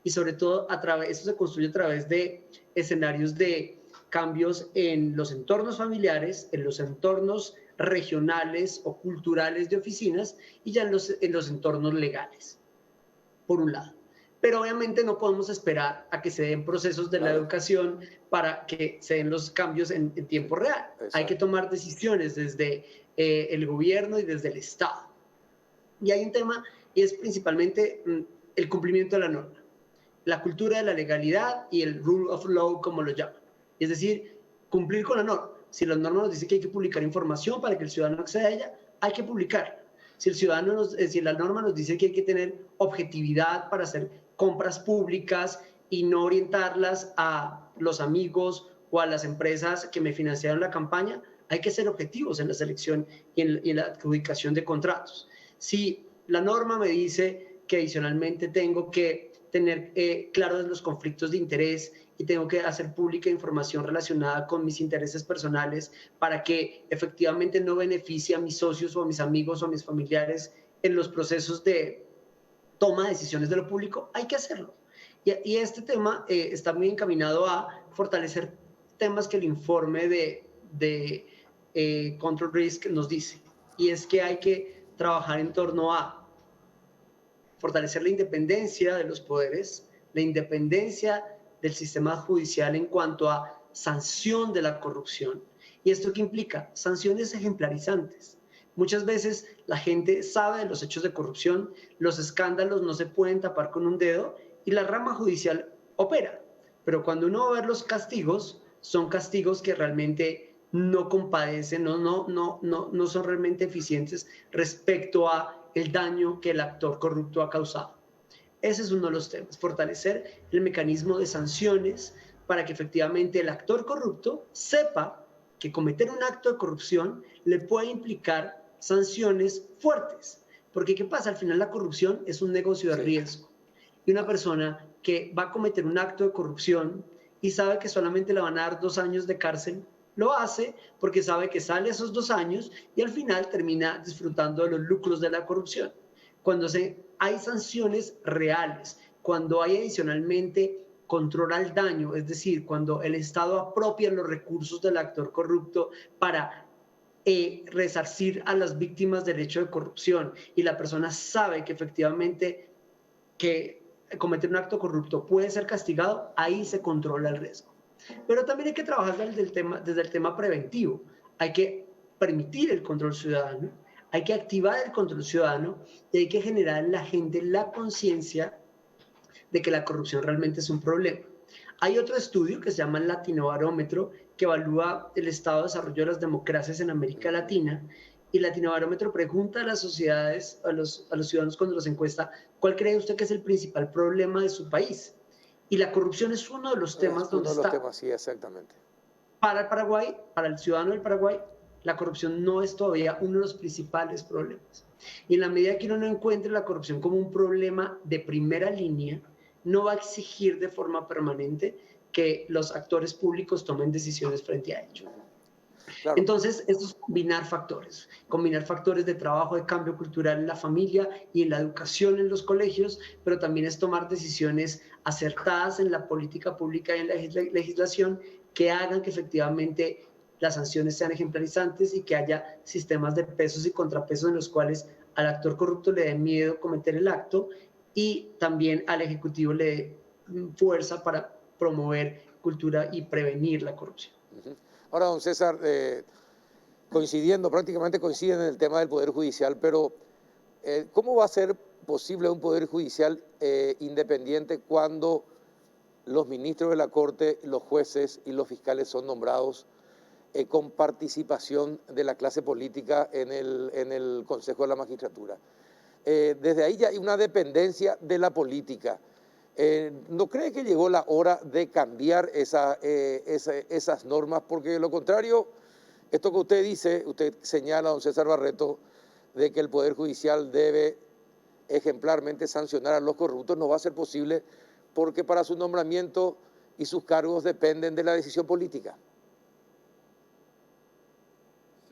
S7: Y sobre todo, eso se construye a través de escenarios de cambios en los entornos familiares, en los entornos regionales o culturales de oficinas y ya en los entornos legales, por un lado. pero obviamente no podemos esperar a que se den procesos de la educación para que se den los cambios en tiempo real.
S1: Exacto.
S7: Hay que tomar decisiones desde el gobierno y desde el Estado. Y hay un tema, y es principalmente el cumplimiento de la norma, la cultura de la legalidad y el rule of law, como lo llaman. Es decir, cumplir con la norma. Si la norma nos dice que hay que publicar información para que el ciudadano acceda a ella, hay que publicarla. Si la norma nos dice que hay que tener objetividad para hacer compras públicas y no orientarlas a los amigos o a las empresas que me financiaron la campaña, hay que ser objetivos en la selección y en la adjudicación de contratos. Si la norma me dice que adicionalmente tengo que tener claros los conflictos de interés y tengo que hacer pública información relacionada con mis intereses personales para que efectivamente no beneficie a mis socios o a mis amigos o a mis familiares en los procesos de toma de decisiones de lo público, hay que hacerlo. Y este tema está muy encaminado a fortalecer temas que el informe de Control Risk nos dice. Y es que hay que trabajar en torno a fortalecer la independencia de los poderes, la independencia del sistema judicial en cuanto a sanción de la corrupción. ¿Y esto qué implica? Sanciones ejemplarizantes. Muchas veces la gente sabe de los hechos de corrupción, los escándalos no se pueden tapar con un dedo y la rama judicial opera. Pero cuando uno va a ver los castigos, son castigos que realmente no compadecen, no son realmente eficientes respecto a el daño que el actor corrupto ha causado. Ese es uno de los temas, fortalecer el mecanismo de sanciones para que efectivamente el actor corrupto sepa que cometer un acto de corrupción le puede implicar sanciones fuertes. Porque ¿qué pasa? Al final la corrupción es un negocio de riesgo. Y una persona que va a cometer un acto de corrupción y sabe que solamente le van a dar 2 años de cárcel, lo hace porque sabe que sale esos 2 años y al final termina disfrutando de los lucros de la corrupción. Cuando hay sanciones reales, cuando hay adicionalmente control al daño, es decir, cuando el Estado apropia los recursos del actor corrupto para resarcir a las víctimas del hecho de corrupción y la persona sabe que efectivamente que cometer un acto corrupto puede ser castigado, ahí se controla el riesgo. Pero también hay que trabajar desde el tema preventivo. Hay que permitir el control ciudadano, hay que activar el control ciudadano y hay que generar en la gente la conciencia de que la corrupción realmente es un problema. Hay otro estudio que se llama el Latinobarómetro, que evalúa el estado de desarrollo de las democracias en América Latina. Y el Latinobarómetro pregunta a las sociedades, a los ciudadanos cuando los encuesta, ¿cuál cree usted que es el principal problema de su país? Y la corrupción es uno de los temas donde está.
S1: Uno de los temas, sí, exactamente.
S7: Para el Paraguay, para el ciudadano del Paraguay, la corrupción no es todavía uno de los principales problemas. Y en la medida que uno no encuentre la corrupción como un problema de primera línea, no va a exigir de forma permanente que los actores públicos tomen decisiones frente a ello. Claro. Entonces, esto es combinar factores de trabajo, de cambio cultural en la familia y en la educación en los colegios, pero también es tomar decisiones acertadas en la política pública y en la legislación que hagan que efectivamente las sanciones sean ejemplarizantes y que haya sistemas de pesos y contrapesos en los cuales al actor corrupto le dé miedo cometer el acto y también al Ejecutivo le dé fuerza para promover cultura y prevenir la corrupción.
S1: Ahora, don César, prácticamente coinciden en el tema del Poder Judicial, pero ¿cómo va a ser posible un Poder Judicial independiente cuando los ministros de la Corte, los jueces y los fiscales son nombrados con participación de la clase política en el Consejo de la Magistratura? Desde ahí ya hay una dependencia de la política. ¿No cree que llegó la hora de cambiar esas normas? Porque de lo contrario, esto que usted dice, usted señala, don César Barreto, de que el Poder Judicial debe ejemplarmente sancionar a los corruptos, no va a ser posible porque para su nombramiento y sus cargos dependen de la decisión política.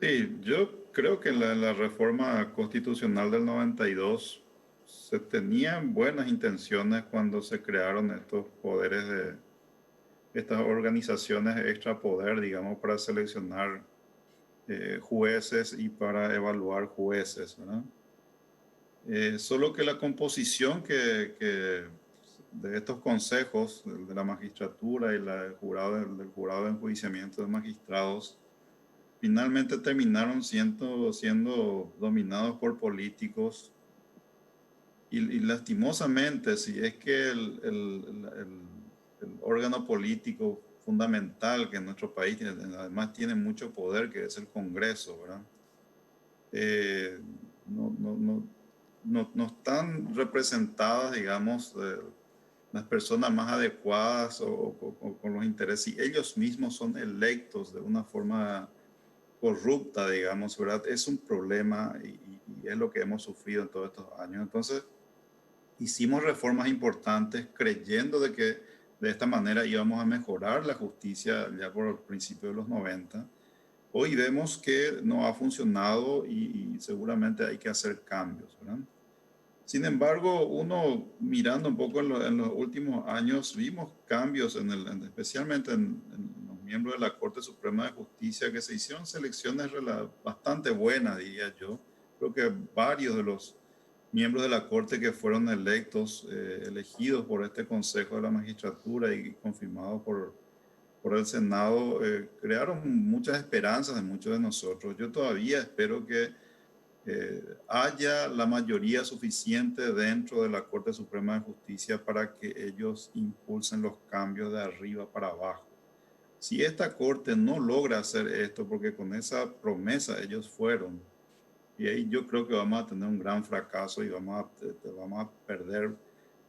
S6: Sí, yo creo que la reforma constitucional del 92 se tenían buenas intenciones cuando se crearon estos poderes de estas organizaciones extrapoder, digamos, para seleccionar jueces y para evaluar jueces, ¿verdad? Solo que la composición que de estos consejos, de la magistratura y del jurado de enjuiciamiento de magistrados, finalmente terminaron siendo dominados por políticos y lastimosamente, si es que el órgano político fundamental que en nuestro país además tiene mucho poder, que es el Congreso, ¿verdad? No están representadas, digamos, las personas más adecuadas o con los intereses, y ellos mismos son electos de una forma corrupta, digamos, ¿verdad? Es un problema y es lo que hemos sufrido en todos estos años. Entonces, hicimos reformas importantes creyendo de que de esta manera íbamos a mejorar la justicia ya por el principio de los 90. Hoy vemos que no ha funcionado y seguramente hay que hacer cambios, ¿verdad? Sin embargo, uno mirando un poco en los últimos años, vimos cambios, especialmente en los miembros de la Corte Suprema de Justicia, que se hicieron selecciones bastante buenas, diría yo. Creo que varios de los miembros de la Corte que fueron elegidos por este Consejo de la Magistratura y confirmados por el Senado, crearon muchas esperanzas en muchos de nosotros. Yo todavía espero que haya la mayoría suficiente dentro de la Corte Suprema de Justicia para que ellos impulsen los cambios de arriba para abajo. Si esta Corte no logra hacer esto, porque con esa promesa ellos fueron, y ahí yo creo que vamos a tener un gran fracaso y vamos a perder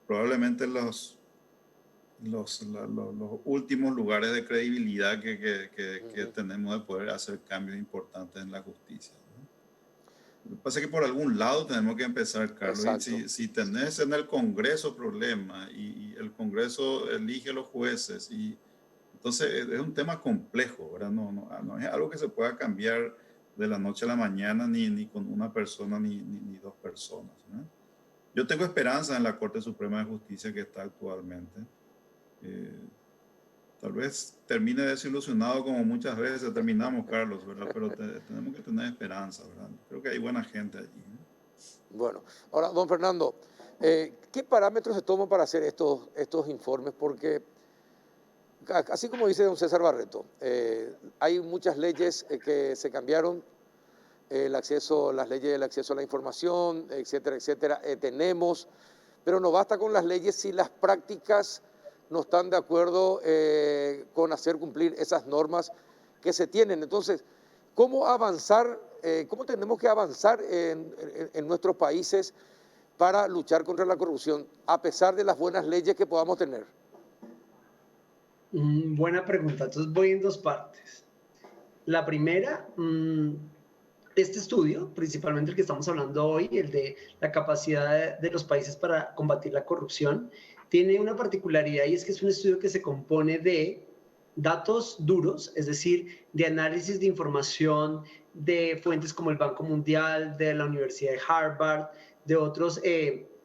S6: probablemente los últimos lugares de credibilidad que tenemos de poder hacer cambios importantes en la justicia. Lo que pasa es que por algún lado tenemos que empezar, Carlos. Si tenés en el Congreso problemas y el Congreso elige a los jueces, y entonces es un tema complejo, ¿verdad? No es algo que se pueda cambiar de la noche a la mañana, ni con una persona ni dos personas, ¿no? Yo tengo esperanza en la Corte Suprema de Justicia que está actualmente. Tal vez termine desilusionado como muchas veces terminamos, Carlos, ¿verdad? Pero tenemos que tener esperanza, ¿verdad? Creo que hay buena gente allí, ¿no?
S1: Bueno, ahora, don Fernando, ¿qué parámetros se toman para hacer estos informes? Porque, así como dice don César Barreto, hay muchas leyes que se cambiaron, las leyes del acceso a la información, etcétera, etcétera, tenemos, pero no basta con las leyes si las prácticas no están de acuerdo con hacer cumplir esas normas que se tienen. Entonces, ¿cómo avanzar? ¿Cómo tenemos que avanzar en nuestros países para luchar contra la corrupción, a pesar de las buenas leyes que podamos tener?
S7: Buena pregunta. Entonces voy en dos partes. La primera, este estudio, principalmente el que estamos hablando hoy, el de la capacidad de los países para combatir la corrupción, tiene una particularidad, y es que es un estudio que se compone de datos duros, es decir, de análisis de información de fuentes como el Banco Mundial, de la Universidad de Harvard, de otras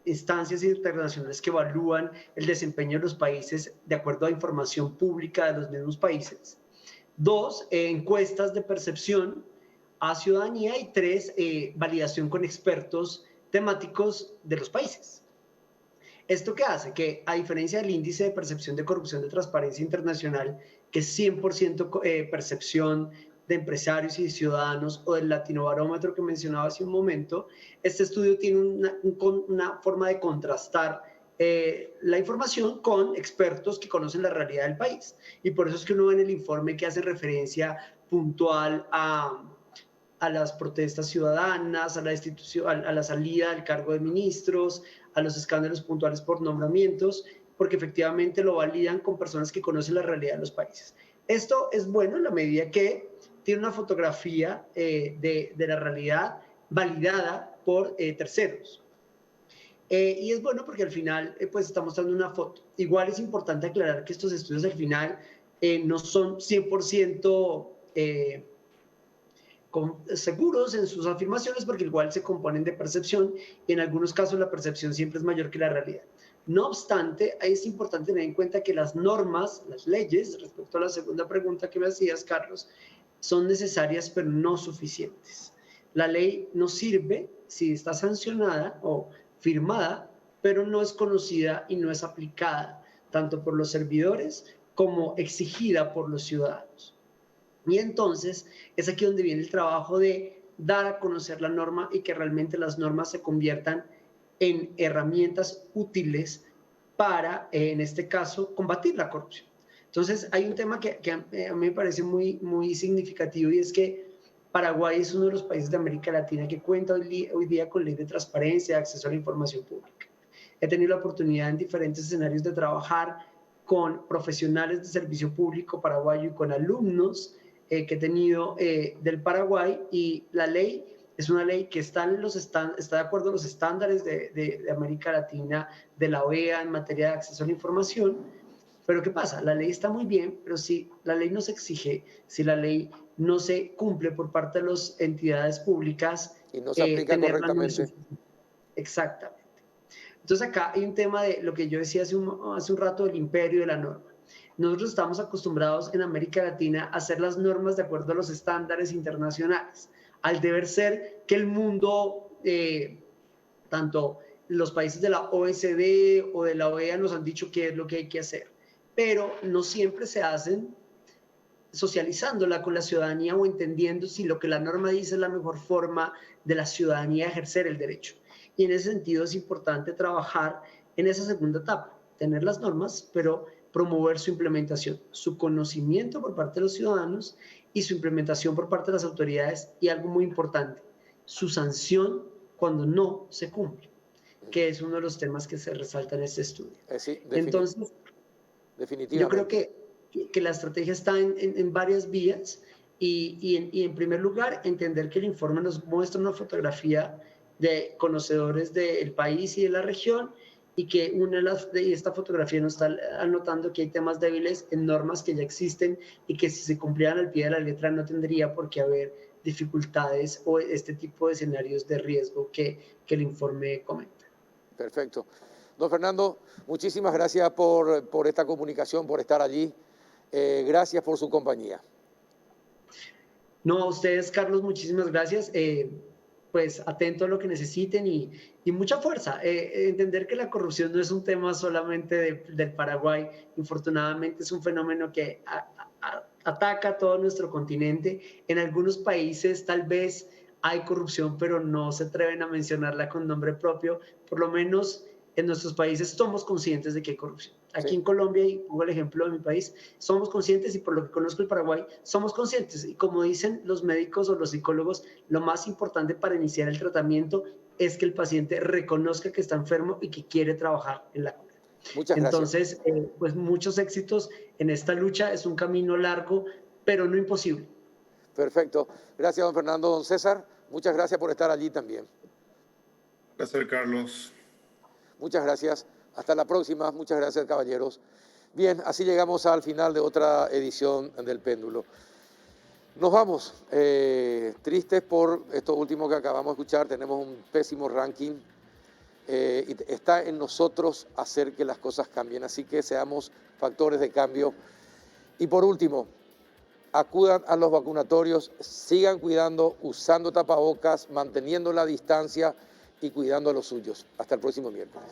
S7: instancias internacionales que evalúan el desempeño de los países de acuerdo a información pública de los mismos países. Dos, encuestas de percepción a ciudadanía, y tres, validación con expertos temáticos de los países. ¿Esto qué hace? Que a diferencia del índice de percepción de corrupción de Transparencia Internacional, que es 100% percepción de empresarios y de ciudadanos, o del Latinobarómetro que mencionaba hace un momento, este estudio tiene una forma de contrastar la información con expertos que conocen la realidad del país. Y por eso es que uno ve en el informe que hace referencia puntual a las protestas ciudadanas, a la salida del cargo de ministros, a los escándalos puntuales por nombramientos, porque efectivamente lo validan con personas que conocen la realidad de los países. Esto es bueno en la medida que tiene una fotografía de la realidad validada por terceros. Y es bueno porque al final pues está mostrando una foto. Igual es importante aclarar que estos estudios al final no son 100% seguros en sus afirmaciones, porque igual se componen de percepción, y en algunos casos la percepción siempre es mayor que la realidad. No obstante, es importante tener en cuenta que las normas, las leyes, respecto a la segunda pregunta que me hacías, Carlos, son necesarias pero no suficientes. La ley no sirve si está sancionada o firmada pero no es conocida y no es aplicada tanto por los servidores como exigida por los ciudadanos. Y entonces es aquí donde viene el trabajo de dar a conocer la norma y que realmente las normas se conviertan en herramientas útiles para, en este caso, combatir la corrupción. Entonces, hay un tema que a mí me parece muy significativo, y es que Paraguay es uno de los países de América Latina que cuenta hoy día con ley de transparencia, de acceso a la información pública. He tenido la oportunidad en diferentes escenarios de trabajar con profesionales de servicio público paraguayo y con alumnos que he tenido del Paraguay, y la ley es una ley que está de acuerdo a los estándares de América Latina, de la OEA en materia de acceso a la información. Pero ¿qué pasa? La ley está muy bien, pero si la ley no se exige, si la ley no se cumple por parte de las entidades públicas,
S1: Y no se aplica correctamente.
S7: Exactamente. Entonces acá hay un tema de lo que yo decía hace un rato, del imperio de la norma. Nosotros estamos acostumbrados en América Latina a hacer las normas de acuerdo a los estándares internacionales, al deber ser que el mundo, tanto los países de la OECD o de la OEA, nos han dicho qué es lo que hay que hacer, pero no siempre se hacen socializándola con la ciudadanía o entendiendo si lo que la norma dice es la mejor forma de la ciudadanía ejercer el derecho. Y en ese sentido es importante trabajar en esa segunda etapa, tener las normas, pero promover su implementación, su conocimiento por parte de los ciudadanos y su implementación por parte de las autoridades, y algo muy importante, su sanción cuando no se cumple, que es uno de los temas que se resalta en este estudio.
S1: Sí,
S7: entonces,
S1: definitivamente.
S7: Yo creo que la estrategia está en varias vías, y en primer lugar, entender que el informe nos muestra una fotografía de conocedores del país y de la región, y que esta fotografía nos está anotando que hay temas débiles en normas que ya existen y que si se cumplieran al pie de la letra no tendría por qué haber dificultades o este tipo de escenarios de riesgo que el informe comenta.
S1: Perfecto. Don Fernando, muchísimas gracias por esta comunicación, por estar allí. Gracias por su compañía.
S7: No, a ustedes, Carlos, muchísimas gracias. Pues atento a lo que necesiten y mucha fuerza. Entender que la corrupción no es un tema solamente del Paraguay. Infortunadamente es un fenómeno que ataca a todo nuestro continente. En algunos países tal vez hay corrupción, pero no se atreven a mencionarla con nombre propio. Por lo menos en nuestros países somos conscientes de que hay corrupción. Aquí en Colombia, y pongo el ejemplo de mi país, somos conscientes, y por lo que conozco el Paraguay, somos conscientes. Y como dicen los médicos o los psicólogos, lo más importante para iniciar el tratamiento es que el paciente reconozca que está enfermo y que quiere trabajar en la cura.
S1: Muchas gracias.
S7: Entonces, pues muchos éxitos en esta lucha. Es un camino largo, pero no imposible.
S1: Perfecto. Gracias, don Fernando. Don César, muchas gracias por estar allí también.
S6: Gracias, Carlos.
S1: Muchas gracias. Hasta la próxima. Muchas gracias, caballeros. Bien, así llegamos al final de otra edición del Péndulo. Nos vamos. Tristes por esto último que acabamos de escuchar. Tenemos un pésimo ranking. Y está en nosotros hacer que las cosas cambien. Así que seamos factores de cambio. Y por último, acudan a los vacunatorios, sigan cuidando, usando tapabocas, manteniendo la distancia y cuidando a los suyos. Hasta el próximo miércoles.